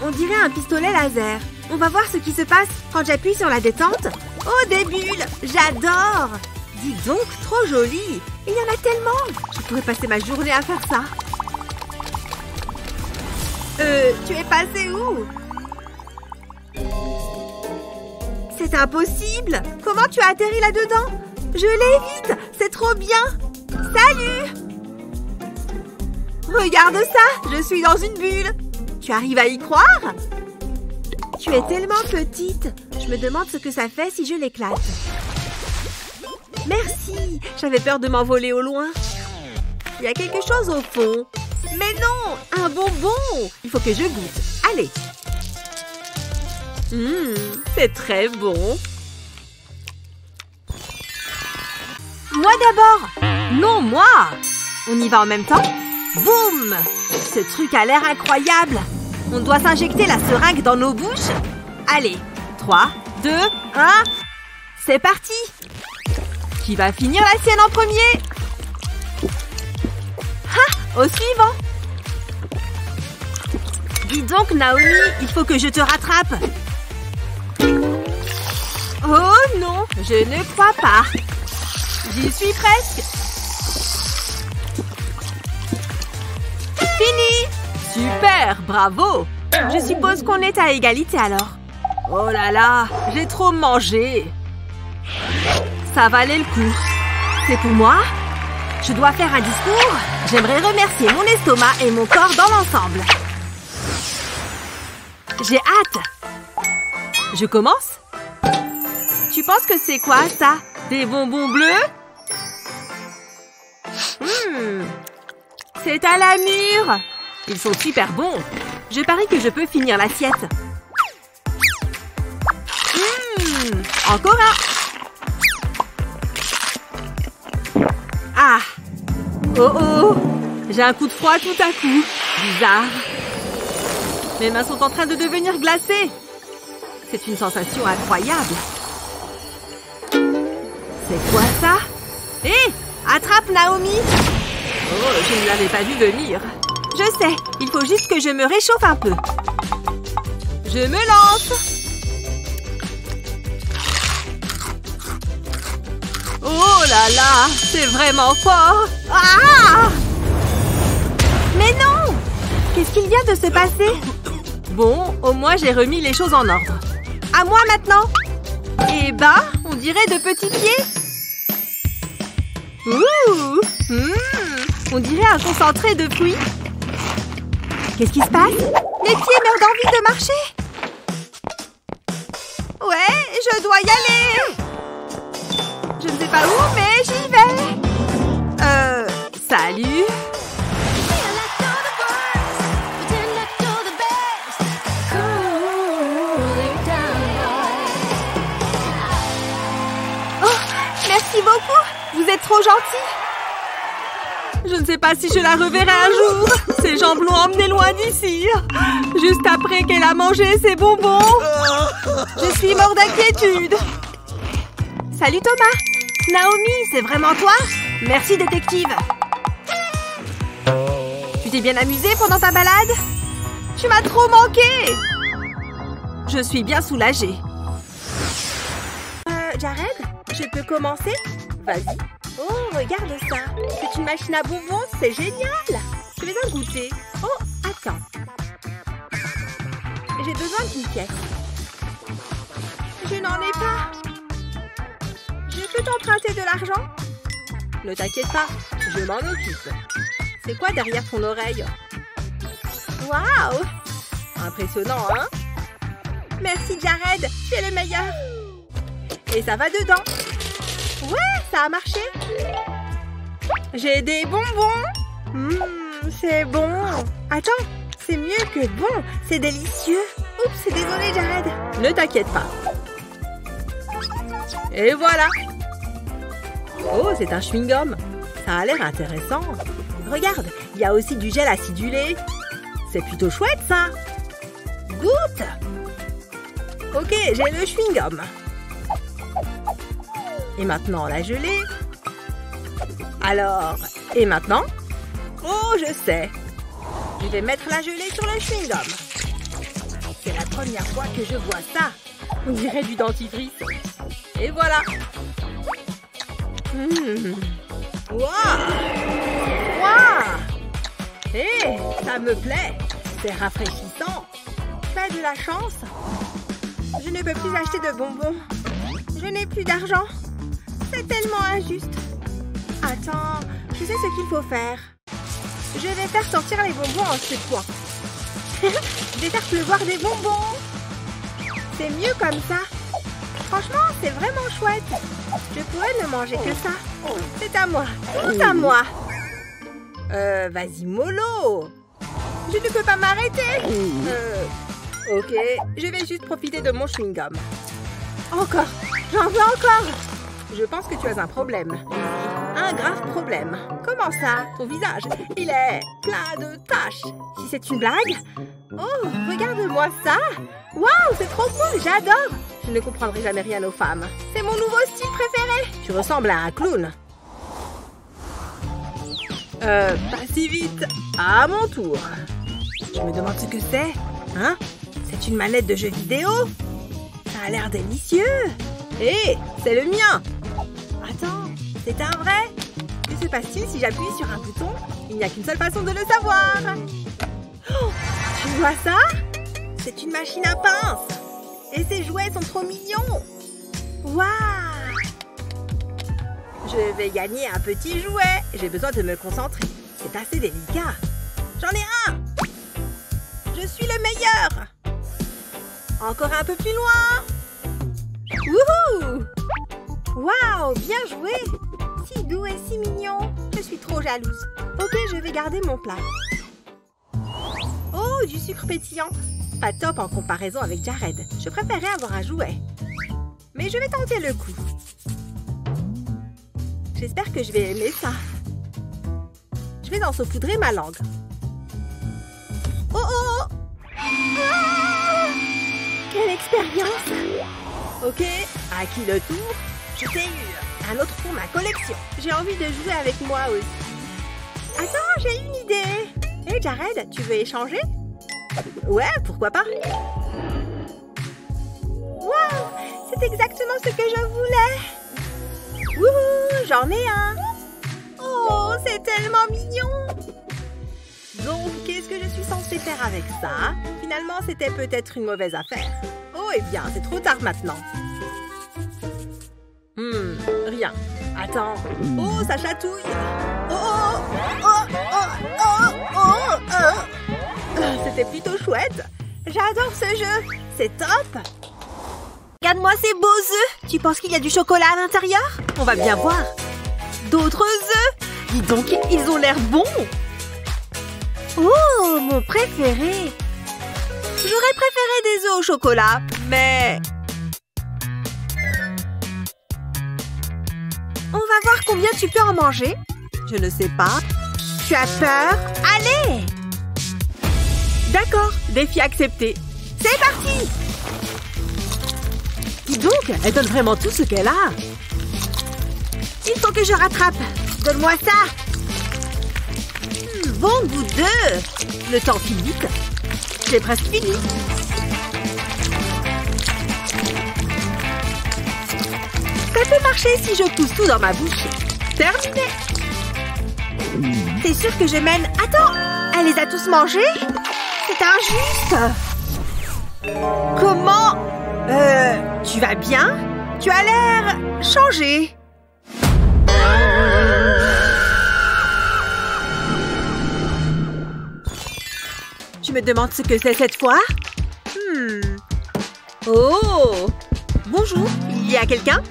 On dirait un pistolet laser. On va voir ce qui se passe quand j'appuie sur la détente. Oh, des bulles! J'adore! Dis donc, trop joli! Il y en a tellement! Je pourrais passer ma journée à faire ça. Tu es passé où? C'est impossible! Comment tu as atterri là-dedans? Je l'évite! C'est trop bien! Salut! Regarde ça! Je suis dans une bulle! Tu arrives à y croire? Tu es tellement petite! Je me demande ce que ça fait si je l'éclate. Merci! J'avais peur de m'envoler au loin. Il y a quelque chose au fond. Mais non! Un bonbon! Il faut que je goûte. Allez! C'est très bon. Moi d'abord! Non, moi! On y va en même temps? Boum! Ce truc a l'air incroyable! On doit s'injecter la seringue dans nos bouches? Allez! 3, 2, 1... C'est parti! Qui va finir la sienne en premier? Ah! Au suivant! Dis donc, Naomi, il faut que je te rattrape! Oh non, je ne crois pas. J'y suis presque. Fini! Super, bravo! Je suppose qu'on est à égalité alors. Oh là là, j'ai trop mangé. Ça valait le coup. C'est pour moi? Je dois faire un discours? J'aimerais remercier mon estomac et mon corps dans l'ensemble. J'ai hâte. Je commence? Tu penses que c'est quoi, ça? Des bonbons bleus? C'est à la mûre! Ils sont super bons. Je parie que je peux finir l'assiette. Encore un. Ah! Oh oh! J'ai un coup de froid tout à coup. Bizarre. Mes mains sont en train de devenir glacées. C'est une sensation incroyable. C'est quoi ça? Hé! Attrape, Naomi! Oh, je ne l'avais pas vu venir. Je sais, il faut juste que je me réchauffe un peu. Je me lance! Oh là là! C'est vraiment fort! Ah! Mais non! Qu'est-ce qu'il vient de se passer? Bon, au moins j'ai remis les choses en ordre. À moi maintenant! Eh ben, on dirait de petits pieds. Ouh! On dirait un concentré de fruits. Qu'est-ce qui se passe? Mes pieds meurent d'envie de marcher. Ouais, je dois y aller. Je ne sais pas où, mais j'y vais. Salut. Merci beaucoup. Vous êtes trop gentil. Je ne sais pas si je la reverrai un jour. Ses jambes l'ont emmenée loin d'ici. Juste après qu'elle a mangé ses bonbons. Je suis mort d'inquiétude. Salut Thomas. Naomi, c'est vraiment toi? Merci détective. Tu t'es bien amusée pendant ta balade? Tu m'as trop manqué. Je suis bien soulagée. Jared, je peux commencer? Vas-y. Oh, regarde ça. C'est une machine à bonbons, c'est génial. Je vais en goûter. Oh, attends. J'ai besoin d'une pièce. Je n'en ai pas. Je peux t'emprunter de l'argent? Ne t'inquiète pas, je m'en occupe. C'est quoi derrière ton oreille? Waouh! Impressionnant, hein? Merci, Jared. Tu es le meilleur. Et ça va dedans. Ouais, ça a marché. J'ai des bonbons. C'est bon. Attends, c'est mieux que bon. C'est délicieux. Oups, désolé, Jared. Ne t'inquiète pas. Et voilà. Oh, c'est un chewing-gum. Ça a l'air intéressant. Regarde, il y a aussi du gel acidulé. C'est plutôt chouette, ça. Goûte. Ok, j'ai le chewing-gum. Et maintenant, la gelée. Alors, et maintenant? Oh, je sais. Je vais mettre la gelée sur le chewing-gum. C'est la première fois que je vois ça. On dirait du dentifrice. Et voilà. Waouh! Waouh! Hé, ça me plaît. C'est rafraîchissant. T'as de la chance. Je ne peux plus acheter de bonbons. Je n'ai plus d'argent. C'est tellement injuste. Attends, je sais ce qu'il faut faire. Je vais faire sortir les bonbons en secouant. Je vais faire pleuvoir des bonbons. C'est mieux comme ça. Franchement, c'est vraiment chouette. Je pourrais ne manger que ça. C'est à moi. Tout à moi. Vas-y, mollo. Je ne peux pas m'arrêter. Ok, je vais juste profiter de mon chewing-gum. Encore. J'en veux encore. Je pense que tu as un problème. Un grave problème. Comment ça? Ton visage, il est plein de taches. Si c'est une blague? Oh, regarde-moi ça. Waouh, c'est trop cool, j'adore. Je ne comprendrai jamais rien aux femmes. C'est mon nouveau style préféré. Tu ressembles à un clown. Pas si vite. À mon tour. Je me demande ce que c'est. Hein? C'est une manette de jeu vidéo? Ça a l'air délicieux. Hé, c'est le mien. Attends, c'est un vrai? Que se passe-t-il si j'appuie sur un bouton? Il n'y a qu'une seule façon de le savoir. Oh, tu vois ça? C'est une machine à pince. Et ces jouets sont trop mignons. Waouh! Je vais gagner un petit jouet. J'ai besoin de me concentrer. C'est assez délicat. J'en ai un. Je suis le meilleur. Encore un peu plus loin. Wouhou! Waouh, bien joué. Si doux et si mignon. Je suis trop jalouse. Ok, je vais garder mon plat. Oh, du sucre pétillant. Pas top en comparaison avec Jared. Je préférais avoir un jouet. Mais je vais tenter le coup. J'espère que je vais aimer ça. Je vais en saupoudrer ma langue. Oh oh! Ah! Quelle expérience! Ok, à qui le tour? Je t'ai eu. Un autre pour ma collection. J'ai envie de jouer avec moi aussi. Attends, j'ai une idée. Hé, Jared, tu veux échanger? Ouais, pourquoi pas? Waouh! C'est exactement ce que je voulais! Wouhou! J'en ai un! Oh, c'est tellement mignon! Donc, qu'est-ce que je suis censée faire avec ça? Finalement, c'était peut-être une mauvaise affaire. Oh, eh bien, c'est trop tard maintenant. Rien. Attends. Oh, ça chatouille! Oh, oh, oh, oh, oh, oh, oh. C'était plutôt chouette. J'adore ce jeu. C'est top. Regarde-moi ces beaux œufs. Tu penses qu'il y a du chocolat à l'intérieur? On va bien voir. D'autres œufs. Dis donc, ils ont l'air bons. Oh, mon préféré. J'aurais préféré des œufs au chocolat, mais... On va voir combien tu peux en manger. Je ne sais pas. Tu as peur? Allez! D'accord, défi accepté. C'est parti! Dis donc, elle donne vraiment tout ce qu'elle a. Il faut que je rattrape. Donne-moi ça. Bon goût d'œuf. Le temps file vite. J'ai presque fini. Ça peut marcher si je pousse tout dans ma bouche. Terminé. T'es sûr que je mène... Attends, elle les a tous mangés? C'est injuste. Comment? Tu vas bien? Tu as l'air changé. Je me demande ce que c'est cette fois. Oh! Bonjour, il y a quelqu'un?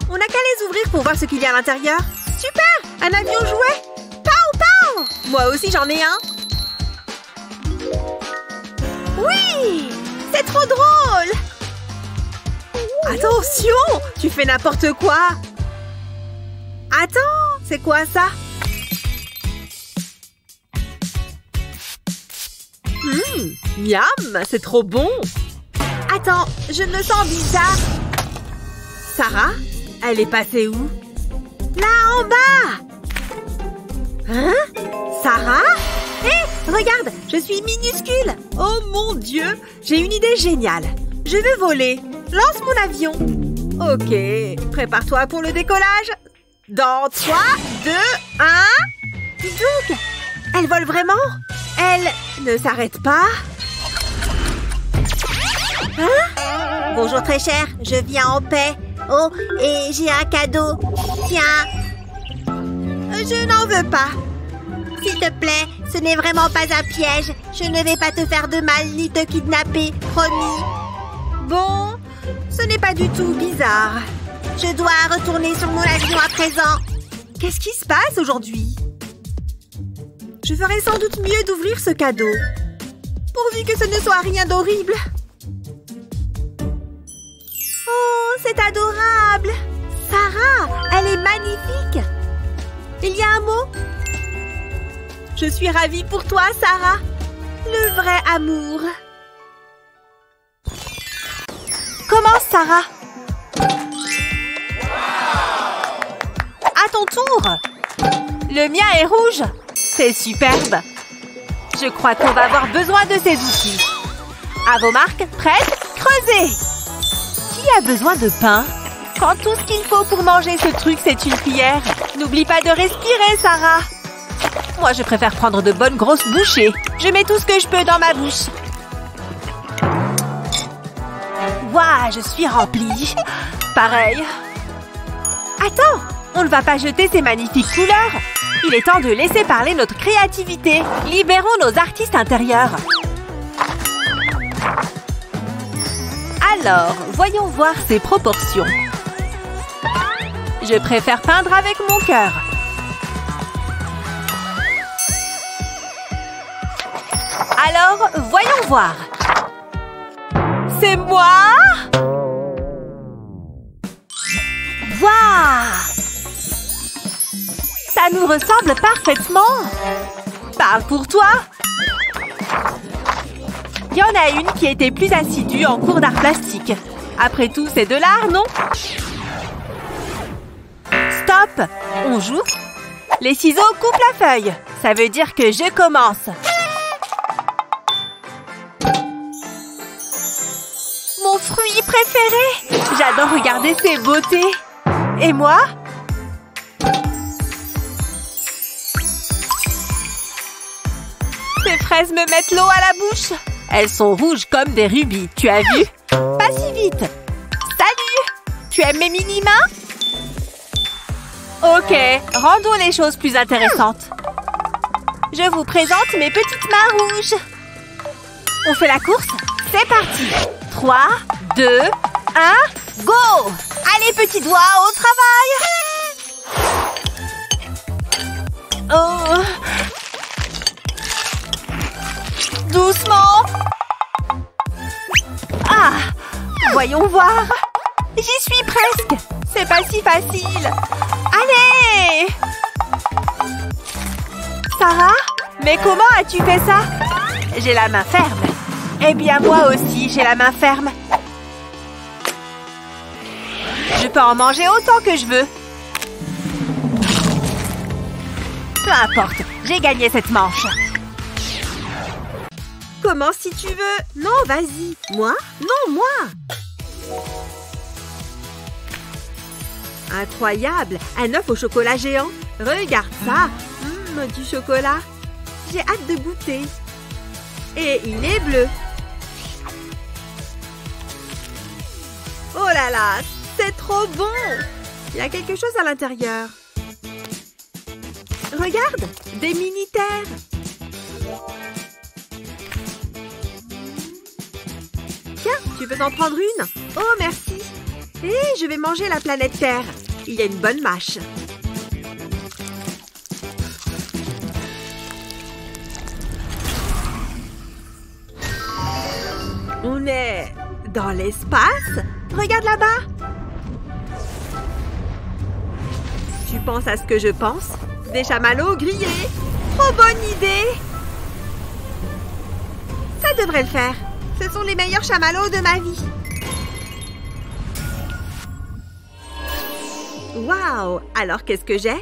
On n'a qu'à les ouvrir pour voir ce qu'il y a à l'intérieur. Super! Un avion jouet! Pow, pow! Moi aussi, j'en ai un. Oui! C'est trop drôle! Attention! Tu fais n'importe quoi! Attends! C'est quoi ça? Miam! C'est trop bon! Attends, je me sens bizarre. Sarah? Elle est passée où? Là, en bas! Hein? Sarah? Hé, regarde, je suis minuscule. Oh mon Dieu, j'ai une idée géniale. Je veux voler. Lance mon avion. Ok, prépare-toi pour le décollage. Dans 3, 2, 1... Dis donc, elle vole vraiment? Elle ne s'arrête pas? Hein? Bonjour très cher, je viens en paix. Oh, et j'ai un cadeau. Tiens. Je n'en veux pas. S'il te plaît, ce n'est vraiment pas un piège. Je ne vais pas te faire de mal ni te kidnapper, promis. Bon, ce n'est pas du tout bizarre. Je dois retourner sur mon avion à présent. Qu'est-ce qui se passe aujourd'hui? Je ferais sans doute mieux d'ouvrir ce cadeau. Pourvu que ce ne soit rien d'horrible. Oh, c'est adorable! Sarah, elle est magnifique! Il y a un mot? Je suis ravie pour toi, Sarah! Le vrai amour! Commence, Sarah! À ton tour! Le mien est rouge! C'est superbe! Je crois qu'on va avoir besoin de ces outils. À vos marques, prêtes, creusez! Qui a besoin de pain? Quand tout ce qu'il faut pour manger ce truc, c'est une cuillère. N'oublie pas de respirer, Sarah. Moi, je préfère prendre de bonnes grosses bouchées. Je mets tout ce que je peux dans ma bouche. Waouh, je suis remplie. Pareil. Attends, on ne va pas jeter ces magnifiques couleurs. Il est temps de laisser parler notre créativité. Libérons nos artistes intérieurs. Alors, voyons voir ses proportions. Je préfère peindre avec mon cœur. Alors, voyons voir. C'est moi? Waouh! Ça nous ressemble parfaitement. Parle pour toi. Il y en a une qui était plus assidue en cours d'art plastique. Après tout, c'est de l'art, non? Stop! On joue? Les ciseaux coupent la feuille. Ça veut dire que je commence. Mon fruit préféré! J'adore regarder ces beautés. Et moi? Ces fraises me mettent l'eau à la bouche. Elles sont rouges comme des rubis. Tu as vu? Pas si vite. Salut! Tu aimes mes mini-mains? Ok, rendons les choses plus intéressantes. Je vous présente mes petites mains rouges. On fait la course? C'est parti! 3, 2, 1, go! Allez, petits doigts, au travail! Oh! Doucement! Ah! Voyons voir! J'y suis presque! C'est pas si facile! Allez! Sarah? Mais comment as-tu fait ça? J'ai la main ferme. Eh bien, moi aussi, j'ai la main ferme. Je peux en manger autant que je veux. Peu importe, j'ai gagné cette manche. Commence si tu veux. Non, vas-y. Moi? Non, moi. Incroyable. Un œuf au chocolat géant. Regarde ça. Du chocolat. J'ai hâte de goûter. Et il est bleu. Oh là là, c'est trop bon. Il y a quelque chose à l'intérieur. Regarde, des mini-terres. Tiens, Tu veux en prendre une? Oh, merci. Et je vais manger la planète Terre. Il y a une bonne mâche. On est dans l'espace? Regarde là-bas. Tu penses à ce que je pense? Des chamallows grillés. Trop bonne idée! Ça devrait le faire. Ce sont les meilleurs chamallows de ma vie. Waouh! Alors qu'est-ce que j'ai?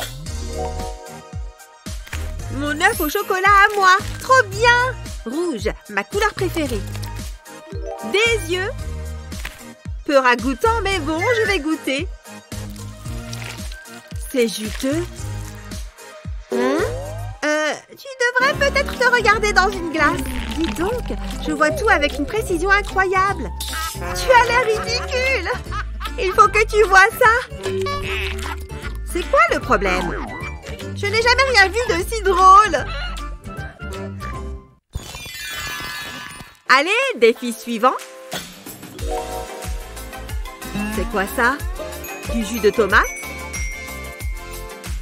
Mon œuf au chocolat à moi! Trop bien! Rouge, ma couleur préférée. Des yeux. Peu ragoûtant, mais bon, je vais goûter. C'est juteux. Tu devrais peut-être te regarder dans une glace. Dis donc, je vois tout avec une précision incroyable. Tu as l'air ridicule. Il faut que tu vois ça. C'est quoi le problème? Je n'ai jamais rien vu de si drôle. Allez, défi suivant. C'est quoi ça? Du jus de tomate?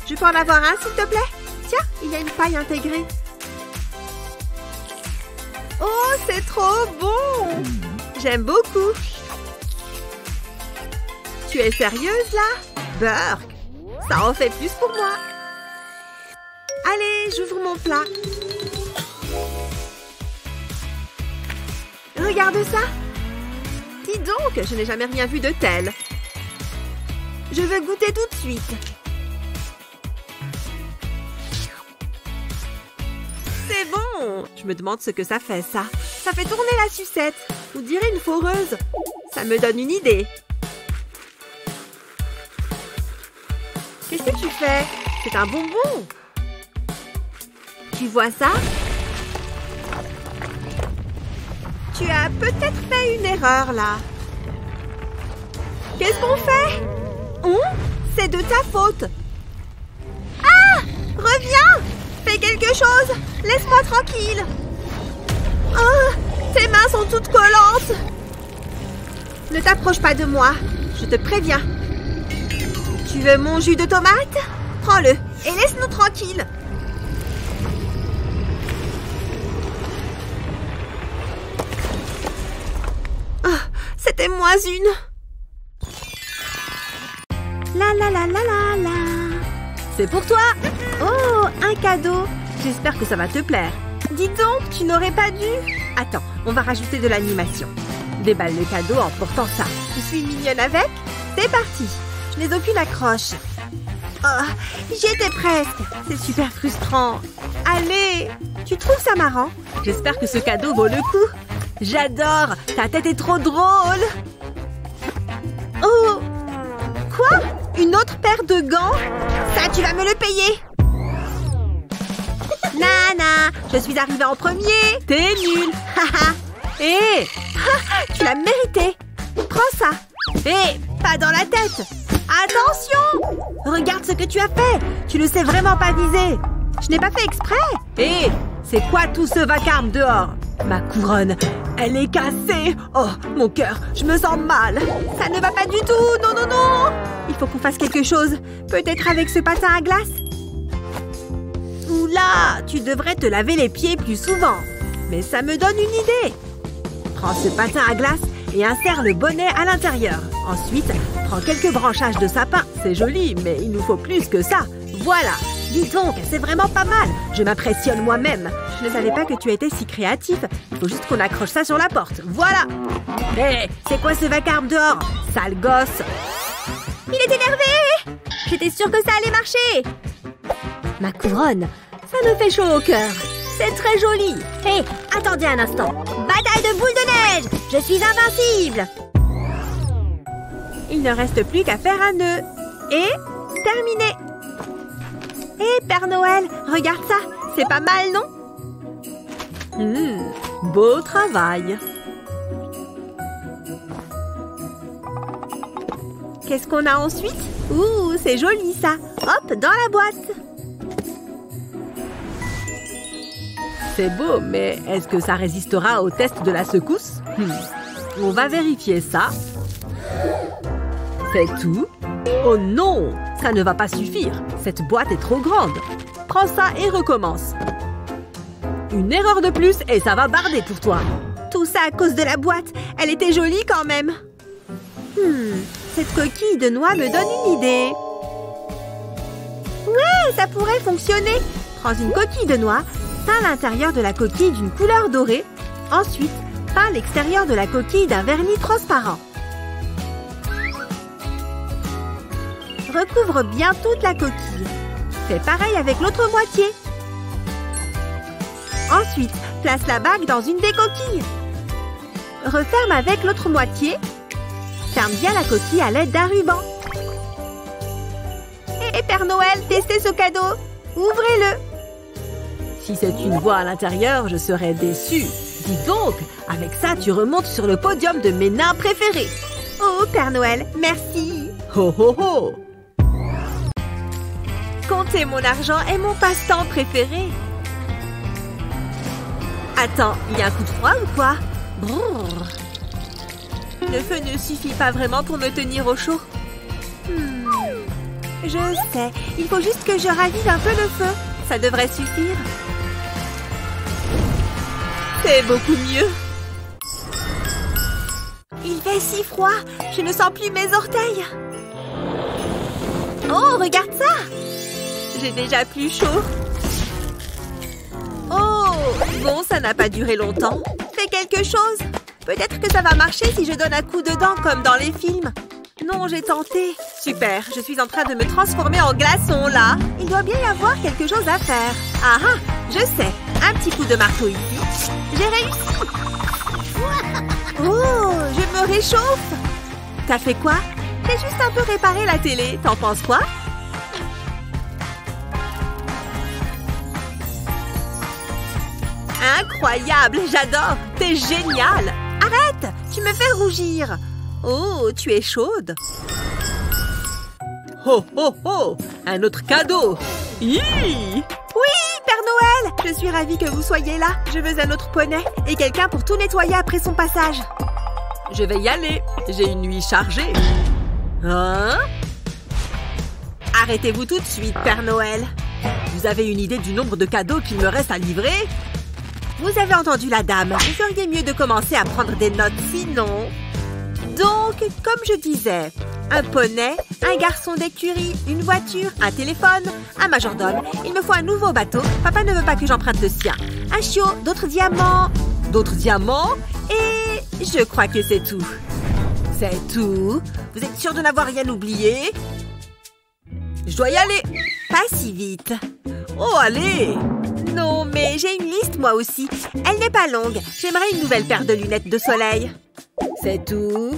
Je peux en avoir un, s'il te plaît? Tiens, il y a une paille intégrée. Oh, c'est trop bon! J'aime beaucoup. Tu es sérieuse, là? Burk, ça en fait plus pour moi. Allez, j'ouvre mon plat. Regarde ça. Dis donc, je n'ai jamais rien vu de tel. Je veux goûter tout de suite. C'est bon! Je me demande ce que ça fait, ça. Ça fait tourner la sucette. On dirait une foreuse. Ça me donne une idée. Qu'est-ce que tu fais? C'est un bonbon. Tu vois ça? Tu as peut-être fait une erreur, là. Qu'est-ce qu'on fait? C'est de ta faute. Ah! Reviens! Fais quelque chose! Laisse-moi tranquille! Oh! Tes mains sont toutes collantes! Ne t'approche pas de moi, je te préviens. Tu veux mon jus de tomate? Prends-le et laisse-nous tranquilles. Oh, c'était moins une. La la la la la la. C'est pour toi. Oh, un cadeau. J'espère que ça va te plaire. Dis donc, tu n'aurais pas dû. Attends, on va rajouter de l'animation. Déballe le cadeau en portant ça. Je suis mignonne avec. C'est parti. Je n'ai aucune accroche. Oh, j'y étais presque. C'est super frustrant. Allez, tu trouves ça marrant? J'espère que ce cadeau vaut le coup. J'adore. Ta tête est trop drôle. Oh, quoi? Une autre paire de gants? Ça, tu vas me le payer. Nana, je suis arrivée en premier. T'es nulle. Hé, tu l'as mérité. Prends ça. Hé, pas dans la tête. Attention. Regarde ce que tu as fait. Tu ne sais vraiment pas viser. Je n'ai pas fait exprès. Hé, c'est quoi tout ce vacarme dehors? Ma couronne, elle est cassée. Oh, mon cœur, je me sens mal. Ça ne va pas du tout. Non, non, non. Il faut qu'on fasse quelque chose. Peut-être avec ce patin à glace. Oula, tu devrais te laver les pieds plus souvent. Mais ça me donne une idée. Prends ce patin à glace et insère le bonnet à l'intérieur. Ensuite, prends quelques branchages de sapin. C'est joli, mais il nous faut plus que ça. Voilà. Dis donc, c'est vraiment pas mal. Je m'impressionne moi-même. Je ne savais pas que tu étais si créatif. Il faut juste qu'on accroche ça sur la porte. Voilà. Hé, c'est quoi ce vacarme dehors? Sale gosse. Il est énervé. J'étais sûre que ça allait marcher. Ma couronne, ça me fait chaud au cœur. C'est très joli. Hé, attendez un instant. Bataille de boules de neige. Je suis invincible. Il ne reste plus qu'à faire un nœud. Et terminé. Hé, Père Noël, regarde ça. C'est pas mal, non? Beau travail. Qu'est-ce qu'on a ensuite? Ouh, c'est joli, ça. Hop, dans la boîte. C'est beau, mais est-ce que ça résistera au test de la secousse? On va vérifier ça. C'est tout? Oh non! Ça ne va pas suffire. Cette boîte est trop grande. Prends ça et recommence. Une erreur de plus et ça va barder pour toi. Tout ça à cause de la boîte. Elle était jolie quand même. Cette coquille de noix me donne une idée. Ouais, ça pourrait fonctionner. Prends une coquille de noix, peins l'intérieur de la coquille d'une couleur dorée. Ensuite, peins l'extérieur de la coquille d'un vernis transparent. Recouvre bien toute la coquille. Fais pareil avec l'autre moitié. Ensuite, place la bague dans une des coquilles. Referme avec l'autre moitié. Ferme bien la coquille à l'aide d'un ruban. Hé, Père Noël, testez ce cadeau. Ouvrez-le. Si c'est une voix à l'intérieur, je serais déçue. Dis donc, avec ça, tu remontes sur le podium de mes nains préférés. Oh, Père Noël, merci. Ho ho ho! Compter mon argent est mon passe-temps préféré. Attends, il y a un coup de froid ou quoi? Brrr. Le feu ne suffit pas vraiment pour me tenir au chaud. Je sais, il faut juste que je ravive un peu le feu. Ça devrait suffire. C'est beaucoup mieux. Il fait si froid, je ne sens plus mes orteils. Oh, regarde ça! J'ai déjà plus chaud. Oh, bon, ça n'a pas duré longtemps. Fais quelque chose. Peut-être que ça va marcher si je donne un coup dedans comme dans les films. Non, j'ai tenté. Super, je suis en train de me transformer en glaçon, là. Il doit bien y avoir quelque chose à faire. Ah ah, je sais. Un petit coup de marteau ici. J'ai réussi. Oh, je me réchauffe. T'as fait quoi? J'ai juste un peu réparé la télé. T'en penses quoi? Incroyable, j'adore. T'es génial. Arrête, tu me fais rougir. Oh, tu es chaude. Oh, oh, oh, un autre cadeau. Oui, Père Noël, je suis ravie que vous soyez là. Je veux un autre poney et quelqu'un pour tout nettoyer après son passage. Je vais y aller. J'ai une nuit chargée. Hein? Arrêtez-vous tout de suite, Père Noël. Vous avez une idée du nombre de cadeaux qu'il me reste à livrer? Vous avez entendu la dame. Vous feriez mieux de commencer à prendre des notes, sinon... Donc, comme je disais, un poney, un garçon d'écurie, une voiture, un téléphone, un majordome. Il me faut un nouveau bateau. Papa ne veut pas que j'emprunte le sien. Un chiot, d'autres diamants. D'autres diamants? Et je crois que c'est tout. C'est tout? Vous êtes sûr de n'avoir rien oublié? Je dois y aller. Pas si vite. Oh, allez! Non, mais j'ai une liste moi aussi. Elle n'est pas longue. J'aimerais une nouvelle paire de lunettes de soleil. C'est tout.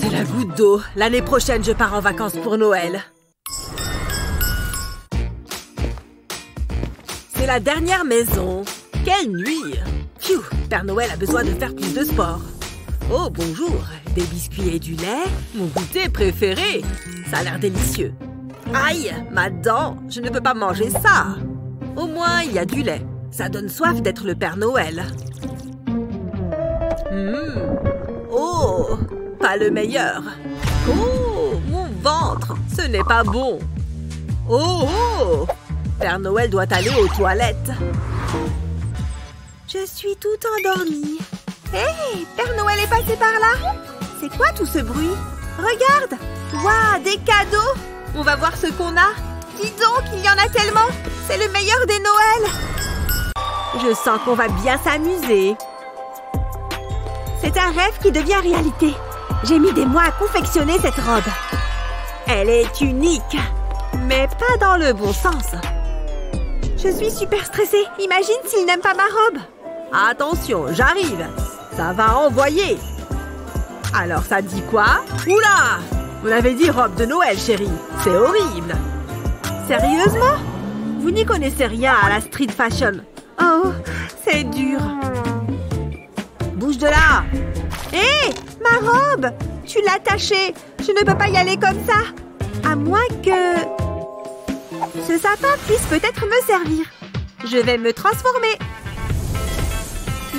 C'est la goutte d'eau. L'année prochaine, je pars en vacances pour Noël. C'est la dernière maison. Quelle nuit! Pfiou, Père Noël a besoin de faire plus de sport. Oh, bonjour. Des biscuits et du lait. Mon goûter préféré. Ça a l'air délicieux. Aïe, ma dent. Je ne peux pas manger ça. Au moins, il y a du lait. Ça donne soif d'être le Père Noël. Oh, pas le meilleur. Oh, mon ventre. Ce n'est pas bon. Oh, oh. Père Noël doit aller aux toilettes. Je suis tout endormie. Hé, Père Noël est passé par là. C'est quoi tout ce bruit? Regarde. Waouh, des cadeaux. On va voir ce qu'on a. Dis donc, il y en a tellement. C'est le meilleur des Noëls. Je sens qu'on va bien s'amuser. C'est un rêve qui devient réalité. J'ai mis des mois à confectionner cette robe. Elle est unique, mais pas dans le bon sens. Je suis super stressée. Imagine s'il n'aime pas ma robe. Attention, j'arrive. Ça va envoyer. Alors, ça dit quoi? Oula! On avait dit robe de Noël, chérie. C'est horrible. Sérieusement? Vous n'y connaissez rien à la street fashion. Oh, c'est dur. Bouge de là! Hé, ma robe! Tu l'as tachée. Je ne peux pas y aller comme ça. À moins que... ce sapin puisse peut-être me servir. Je vais me transformer.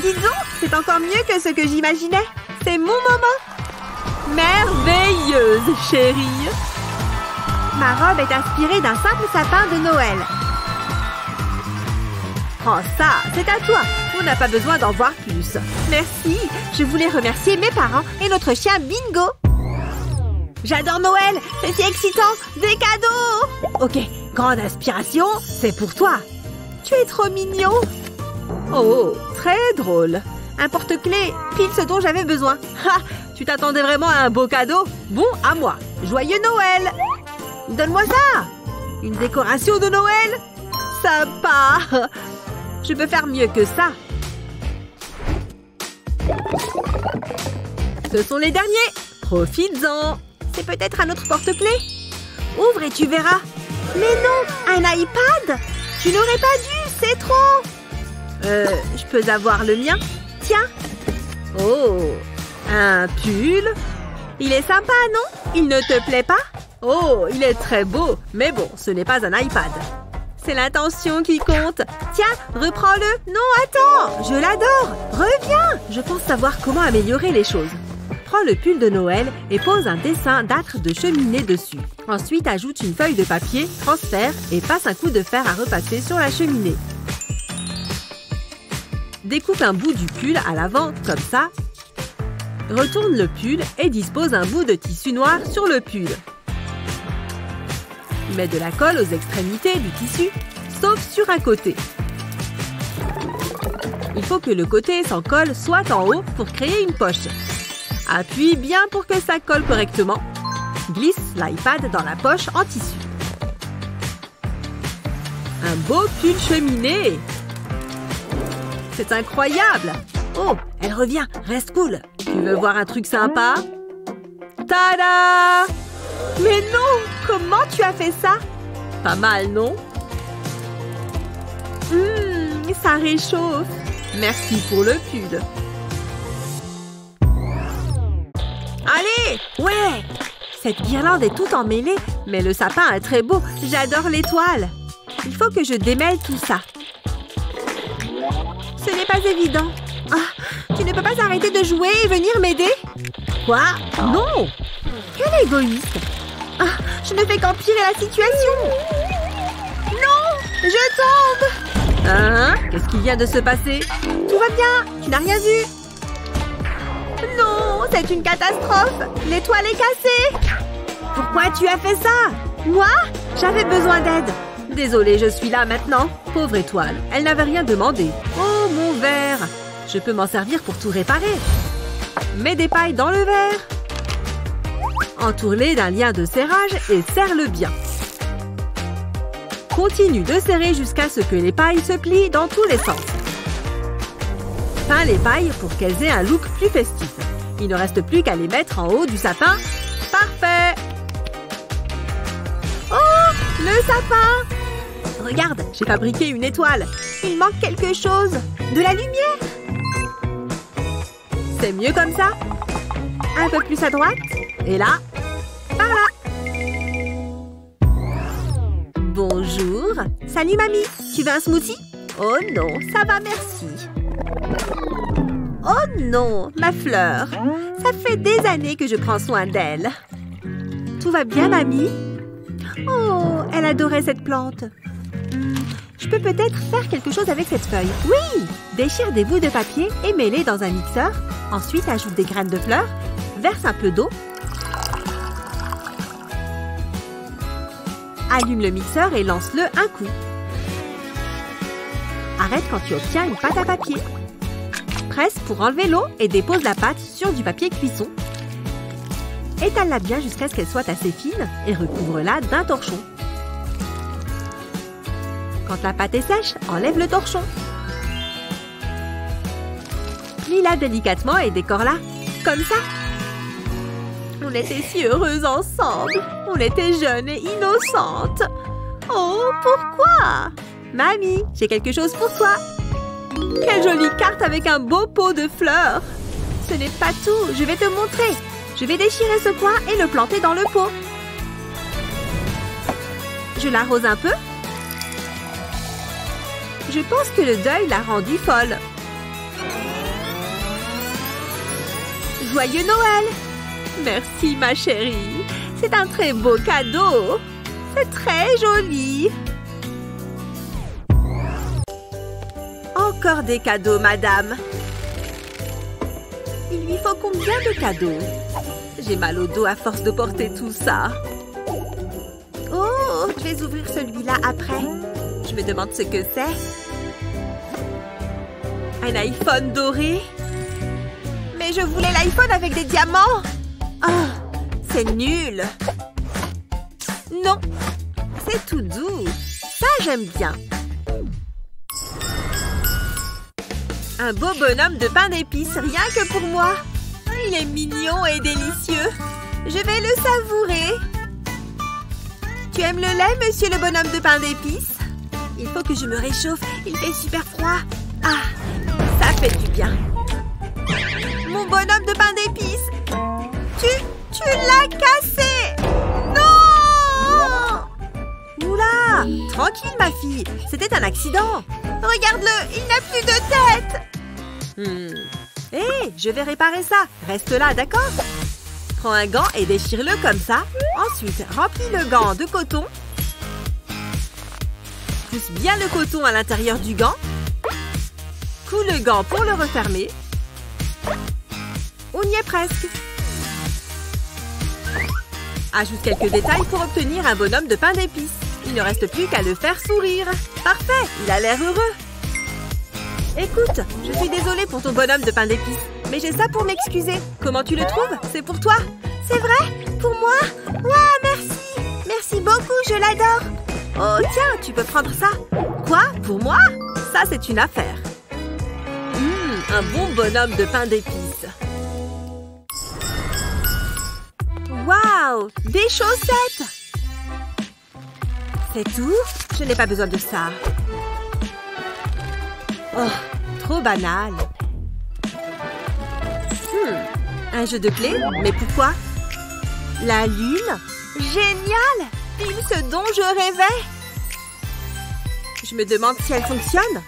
Dis donc, c'est encore mieux que ce que j'imaginais. C'est mon moment. Merveilleuse, chérie. Ma robe est inspirée d'un simple sapin de Noël. Prends ça, c'est à toi. On n'a pas besoin d'en voir plus. Merci. Je voulais remercier mes parents et notre chien Bingo. J'adore Noël. C'est si excitant. Des cadeaux. Ok, grande inspiration, c'est pour toi. Tu es trop mignon. Oh, très drôle. Un porte-clés, pile ce dont j'avais besoin. Ha, tu t'attendais vraiment à un beau cadeau? Bon, à moi. Joyeux Noël. Donne-moi ça. Une décoration de Noël. Sympa. Je peux faire mieux que ça. Ce sont les derniers. Profites-en. C'est peut-être un autre porte-clés. Ouvre et tu verras. Mais non, un iPad? Tu n'aurais pas dû, c'est trop. Je peux avoir le mien? Tiens. Oh, un pull. Il est sympa, non? Il ne te plaît pas? Oh, il est très beau. Mais bon, ce n'est pas un iPad. C'est l'intention qui compte. Tiens, reprends-le. Non, attends, je l'adore. Reviens. Je pense savoir comment améliorer les choses. Prends le pull de Noël et pose un dessin d'âtre de cheminée dessus. Ensuite, ajoute une feuille de papier, transfère et passe un coup de fer à repasser sur la cheminée. Découpe un bout du pull à l'avant, comme ça. Retourne le pull et dispose un bout de tissu noir sur le pull. Mets de la colle aux extrémités du tissu, sauf sur un côté. Il faut que le côté sans colle soit en haut pour créer une poche. Appuie bien pour que ça colle correctement. Glisse l'iPad dans la poche en tissu. Un beau pull cheminé. C'est incroyable. Oh, elle revient. Reste cool. Tu veux voir un truc sympa? Tada! Mais non! Comment tu as fait ça? Pas mal, non? Ça réchauffe. Merci pour le pull. Allez! Ouais! Cette guirlande est toute emmêlée, mais le sapin est très beau. J'adore l'étoile. Il faut que je démêle tout ça. Ce n'est pas évident. Ah, tu ne peux pas arrêter de jouer et venir m'aider? Quoi? Non! Quel égoïste! Ah, je ne fais qu'empirer la situation. Non! Je tombe! Hein? Qu'est-ce qui vient de se passer? Tout va bien, tu n'as rien vu. Non, c'est une catastrophe. L'étoile est cassée. Pourquoi tu as fait ça? Moi? J'avais besoin d'aide. Désolée, je suis là maintenant. Pauvre étoile, elle n'avait rien demandé. Oh, mon verre! Je peux m'en servir pour tout réparer. Mets des pailles dans le verre. Entoure-les d'un lien de serrage et serre-le bien. Continue de serrer jusqu'à ce que les pailles se plient dans tous les sens. Peins les pailles pour qu'elles aient un look plus festif. Il ne reste plus qu'à les mettre en haut du sapin. Parfait! Oh! Le sapin! Regarde, j'ai fabriqué une étoile. Il manque quelque chose. De la lumière. C'est mieux comme ça. Un peu plus à droite. Et là, par là. Bonjour. Salut, mamie. Tu veux un smoothie? Oh non, ça va, merci. Oh non, ma fleur. Ça fait des années que je prends soin d'elle. Tout va bien, mamie? Oh, elle adorait cette plante. Je peux peut-être faire quelque chose avec cette feuille. Oui! Déchire des bouts de papier et mets-les dans un mixeur. Ensuite, ajoute des graines de fleurs. Verse un peu d'eau. Allume le mixeur et lance-le un coup. Arrête quand tu obtiens une pâte à papier. Presse pour enlever l'eau et dépose la pâte sur du papier cuisson. Étale-la bien jusqu'à ce qu'elle soit assez fine et recouvre-la d'un torchon. Quand la pâte est sèche, enlève le torchon. Plie-la délicatement et décore-la. Comme ça. On était si heureuses ensemble. On était jeunes et innocentes. Oh, pourquoi? Mamie, j'ai quelque chose pour toi. Quelle jolie carte avec un beau pot de fleurs. Ce n'est pas tout, je vais te montrer. Je vais déchirer ce coin et le planter dans le pot. Je l'arrose un peu. Je pense que le deuil l'a rendue folle. Joyeux Noël! Merci, ma chérie. C'est un très beau cadeau. C'est très joli. Encore des cadeaux, madame. Il lui faut combien de cadeaux? J'ai mal au dos à force de porter tout ça. Oh, je vais ouvrir celui-là après. Je me demande ce que c'est. Un iPhone doré? Mais je voulais l'iPhone avec des diamants! Oh, c'est nul! Non, c'est tout doux. Ça, j'aime bien. Un beau bonhomme de pain d'épices, rien que pour moi. Il est mignon et délicieux. Je vais le savourer. Tu aimes le lait, monsieur le bonhomme de pain d'épices? Il faut que je me réchauffe. Il fait super froid. Ah, ça fait du bien. Mon bonhomme de pain d'épices. Tu l'as cassé. Non! Oula! Tranquille, ma fille. C'était un accident. Regarde-le, il n'a plus de tête. Hé, je vais réparer ça. Reste là, d'accord? Prends un gant et déchire-le comme ça. Ensuite, remplis le gant de coton. Pousse bien le coton à l'intérieur du gant. Coule le gant pour le refermer. On y est presque. Ajoute quelques détails pour obtenir un bonhomme de pain d'épices. Il ne reste plus qu'à le faire sourire. Parfait, il a l'air heureux. Écoute, je suis désolée pour ton bonhomme de pain d'épices, mais j'ai ça pour m'excuser. Comment tu le trouves? C'est pour toi? C'est vrai? Pour moi? Waouh, merci! Merci beaucoup, je l'adore. Oh, tiens, tu peux prendre ça. Quoi? Pour moi? Ça, c'est une affaire. Un bon bonhomme de pain d'épices. Waouh! Des chaussettes! C'est tout? Je n'ai pas besoin de ça. Oh, trop banal. Un jeu de clés? Mais pourquoi? La lune? Génial! Pile ce dont je rêvais! Je me demande si elle fonctionne.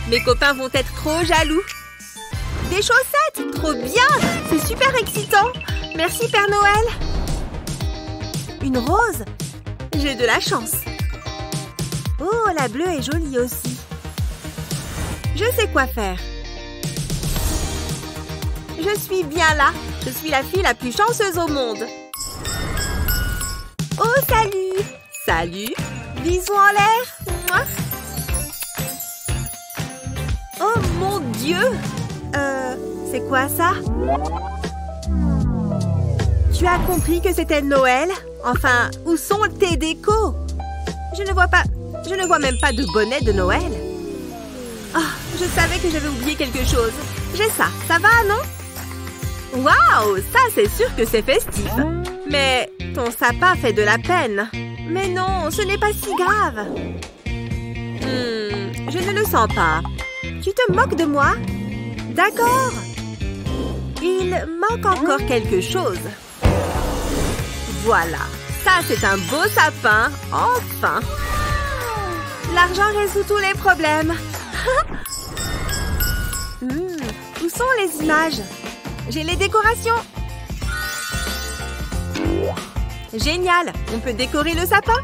Mes copains vont être trop jaloux. Des chaussettes! Trop bien! C'est super excitant! Merci, Père Noël! Une rose? J'ai de la chance. Oh, la bleue est jolie aussi. Je sais quoi faire. Je suis bien là. Je suis la fille la plus chanceuse au monde. Oh, salut! Salut! Bisous en l'air! Mouah. Oh mon Dieu! C'est quoi ça? Tu as compris que c'était Noël? Enfin, où sont tes décos? Je ne vois même pas de bonnet de Noël. Oh, je savais que j'avais oublié quelque chose. J'ai ça. Ça va, non? Waouh! Ça, c'est sûr que c'est festif. Mais ton sapin fait de la peine. Mais non, ce n'est pas si grave. Je ne le sens pas. Tu te moques de moi? D'accord. Il manque encore quelque chose. Voilà. Ça, c'est un beau sapin. Enfin. L'argent résout tous les problèmes. Où sont les images? J'ai les décorations. Génial. On peut décorer le sapin.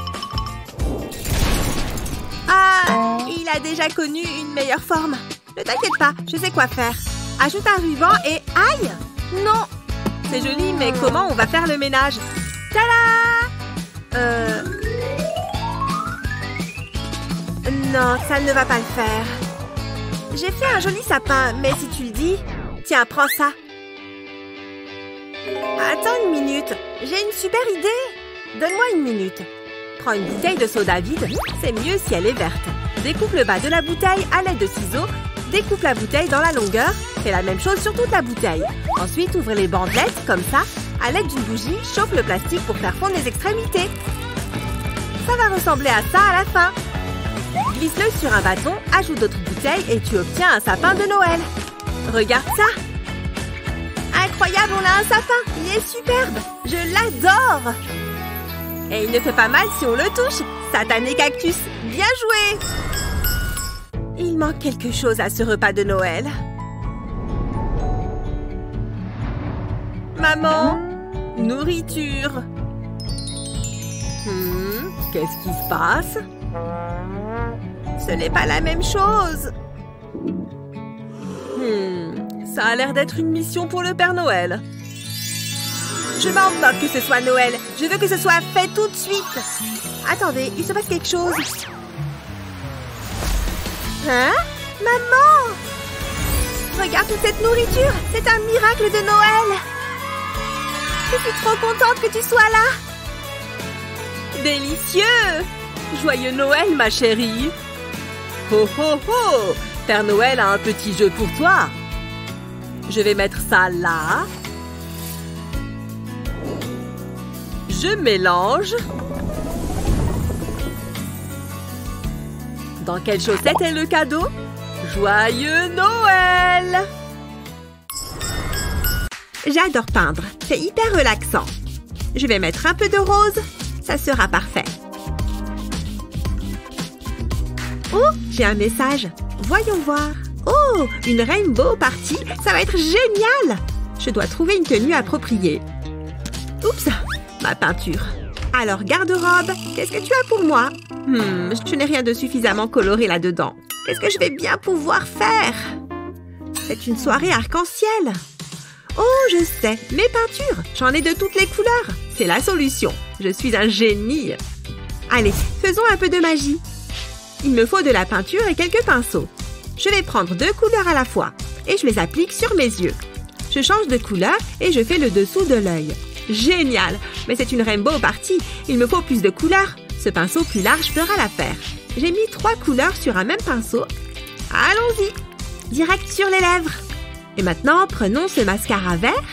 Ah, il a déjà connu une meilleure forme. Ne t'inquiète pas, je sais quoi faire. Ajoute un ruban et... Aïe! Non! C'est joli, mais comment on va faire le ménage? Tada! Non, ça ne va pas le faire. J'ai fait un joli sapin, mais si tu le dis... Tiens, prends ça. Attends une minute. J'ai une super idée. Donne-moi une minute. Prends une bouteille de soda vide. C'est mieux si elle est verte. Découpe le bas de la bouteille à l'aide de ciseaux. Découpe la bouteille dans la longueur. Fais la même chose sur toute la bouteille. Ensuite, ouvre les bandelettes, comme ça. À l'aide d'une bougie, chauffe le plastique pour faire fondre les extrémités. Ça va ressembler à ça à la fin. Glisse-le sur un bâton, ajoute d'autres bouteilles et tu obtiens un sapin de Noël. Regarde ça! Incroyable, on a un sapin! Il est superbe! Je l'adore! Et il ne fait pas mal si on le touche! Satané cactus! Bien joué! Il manque quelque chose à ce repas de Noël. Maman, nourriture. Qu'est-ce qui se passe? Ce n'est pas la même chose. Ça a l'air d'être une mission pour le Père Noël. Je m'en moque que ce soit Noël. Je veux que ce soit fait tout de suite. Attendez, il se passe quelque chose. Hein? Maman! Regarde toute cette nourriture. C'est un miracle de Noël. Je suis trop contente que tu sois là. Délicieux! Joyeux Noël, ma chérie! Ho ho ho! Père Noël a un petit jeu pour toi. Je vais mettre ça là. Je mélange. Dans quelle chaussette est le cadeau? Joyeux Noël! J'adore peindre. C'est hyper relaxant. Je vais mettre un peu de rose. Ça sera parfait. Oh, j'ai un message. Voyons voir. Oh, une rainbow party. Ça va être génial. Je dois trouver une tenue appropriée. Oups, ma peinture. Alors, garde-robe, qu'est-ce que tu as pour moi? Je n'ai rien de suffisamment coloré là-dedans. Qu'est-ce que je vais bien pouvoir faire? C'est une soirée arc-en-ciel. Oh, je sais, mes peintures. J'en ai de toutes les couleurs. C'est la solution. Je suis un génie. Allez, faisons un peu de magie. Il me faut de la peinture et quelques pinceaux. Je vais prendre 2 couleurs à la fois et je les applique sur mes yeux. Je change de couleur et je fais le dessous de l'œil. Génial! Mais c'est une rainbow party. Il me faut plus de couleurs. Ce pinceau plus large fera l'affaire. J'ai mis 3 couleurs sur un même pinceau. Allons-y! Direct sur les lèvres. Et maintenant, prenons ce mascara vert.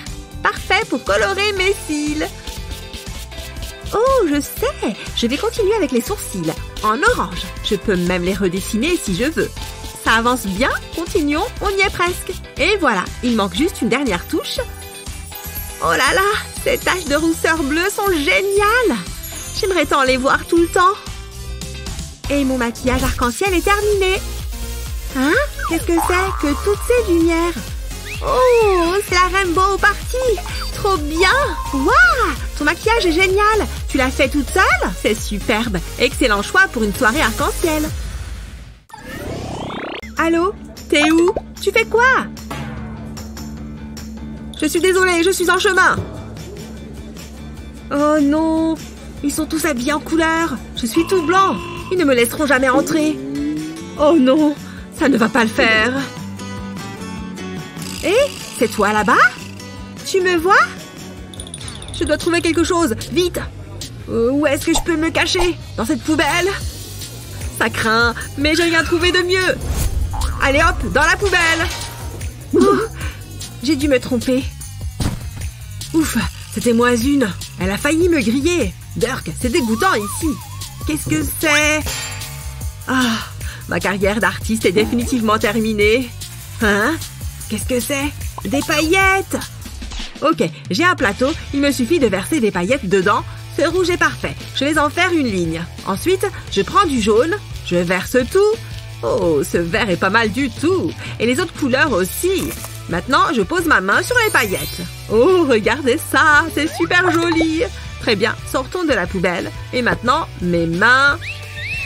Parfait pour colorer mes cils. Oh, je sais! Je vais continuer avec les sourcils. En orange. Je peux même les redessiner si je veux. Ça avance bien. Continuons, on y est presque. Et voilà, il manque juste une dernière touche. Oh là là! Ces taches de rousseur bleue sont géniales! J'aimerais tant les voir tout le temps. Et mon maquillage arc-en-ciel est terminé. Hein? Qu'est-ce que c'est que toutes ces lumières? Oh, c'est la rainbow party! Trop bien! Waouh! Ton maquillage est génial! Tu l'as fait toute seule? C'est superbe! Excellent choix pour une soirée arc-en-ciel. Allô? T'es où? Tu fais quoi? Je suis désolée, je suis en chemin. Oh non! Ils sont tous habillés en couleur. Je suis tout blanc. Ils ne me laisseront jamais entrer. Oh non! Ça ne va pas le faire. Hé, c'est toi là-bas? Tu me vois? Je dois trouver quelque chose, vite! Où est-ce que je peux me cacher? Dans cette poubelle? Ça craint, mais j'ai rien trouvé de mieux. Allez hop, dans la poubelle! J'ai dû me tromper. Ouf, c'était moins une. Elle a failli me griller. Dirk, c'est dégoûtant ici. Qu'est-ce que c'est? Ah, ma carrière d'artiste est définitivement terminée. Hein? Qu'est-ce que c'est? Des paillettes! Ok, j'ai un plateau, il me suffit de verser des paillettes dedans. Ce rouge est parfait, je vais en faire une ligne. Ensuite, je prends du jaune, je verse tout. Oh, ce vert est pas mal du tout. Et les autres couleurs aussi. Maintenant, je pose ma main sur les paillettes. Oh, regardez ça, c'est super joli. Très bien, sortons de la poubelle. Et maintenant, mes mains.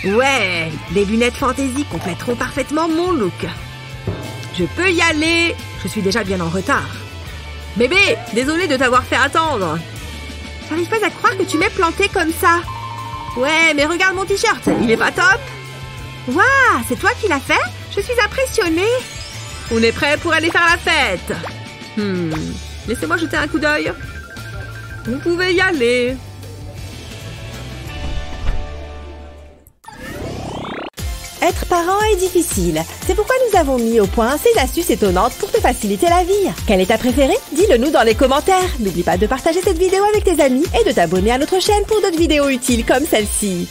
Ouais, les lunettes fantaisie compléteront parfaitement mon look. Je peux y aller. Je suis déjà bien en retard. Bébé, désolée de t'avoir fait attendre. J'arrive pas à croire que tu m'aies planté comme ça. Ouais, mais regarde mon t-shirt, il est pas top? Waouh, c'est toi qui l'as fait? Je suis impressionnée. On est prêt pour aller faire la fête. Laissez-moi jeter un coup d'œil. Vous pouvez y aller. Être parent est difficile. C'est pourquoi nous avons mis au point ces astuces étonnantes pour te faciliter la vie. Quelle est ta préférée? Dis-le nous dans les commentaires. N'oublie pas de partager cette vidéo avec tes amis et de t'abonner à notre chaîne pour d'autres vidéos utiles comme celle-ci.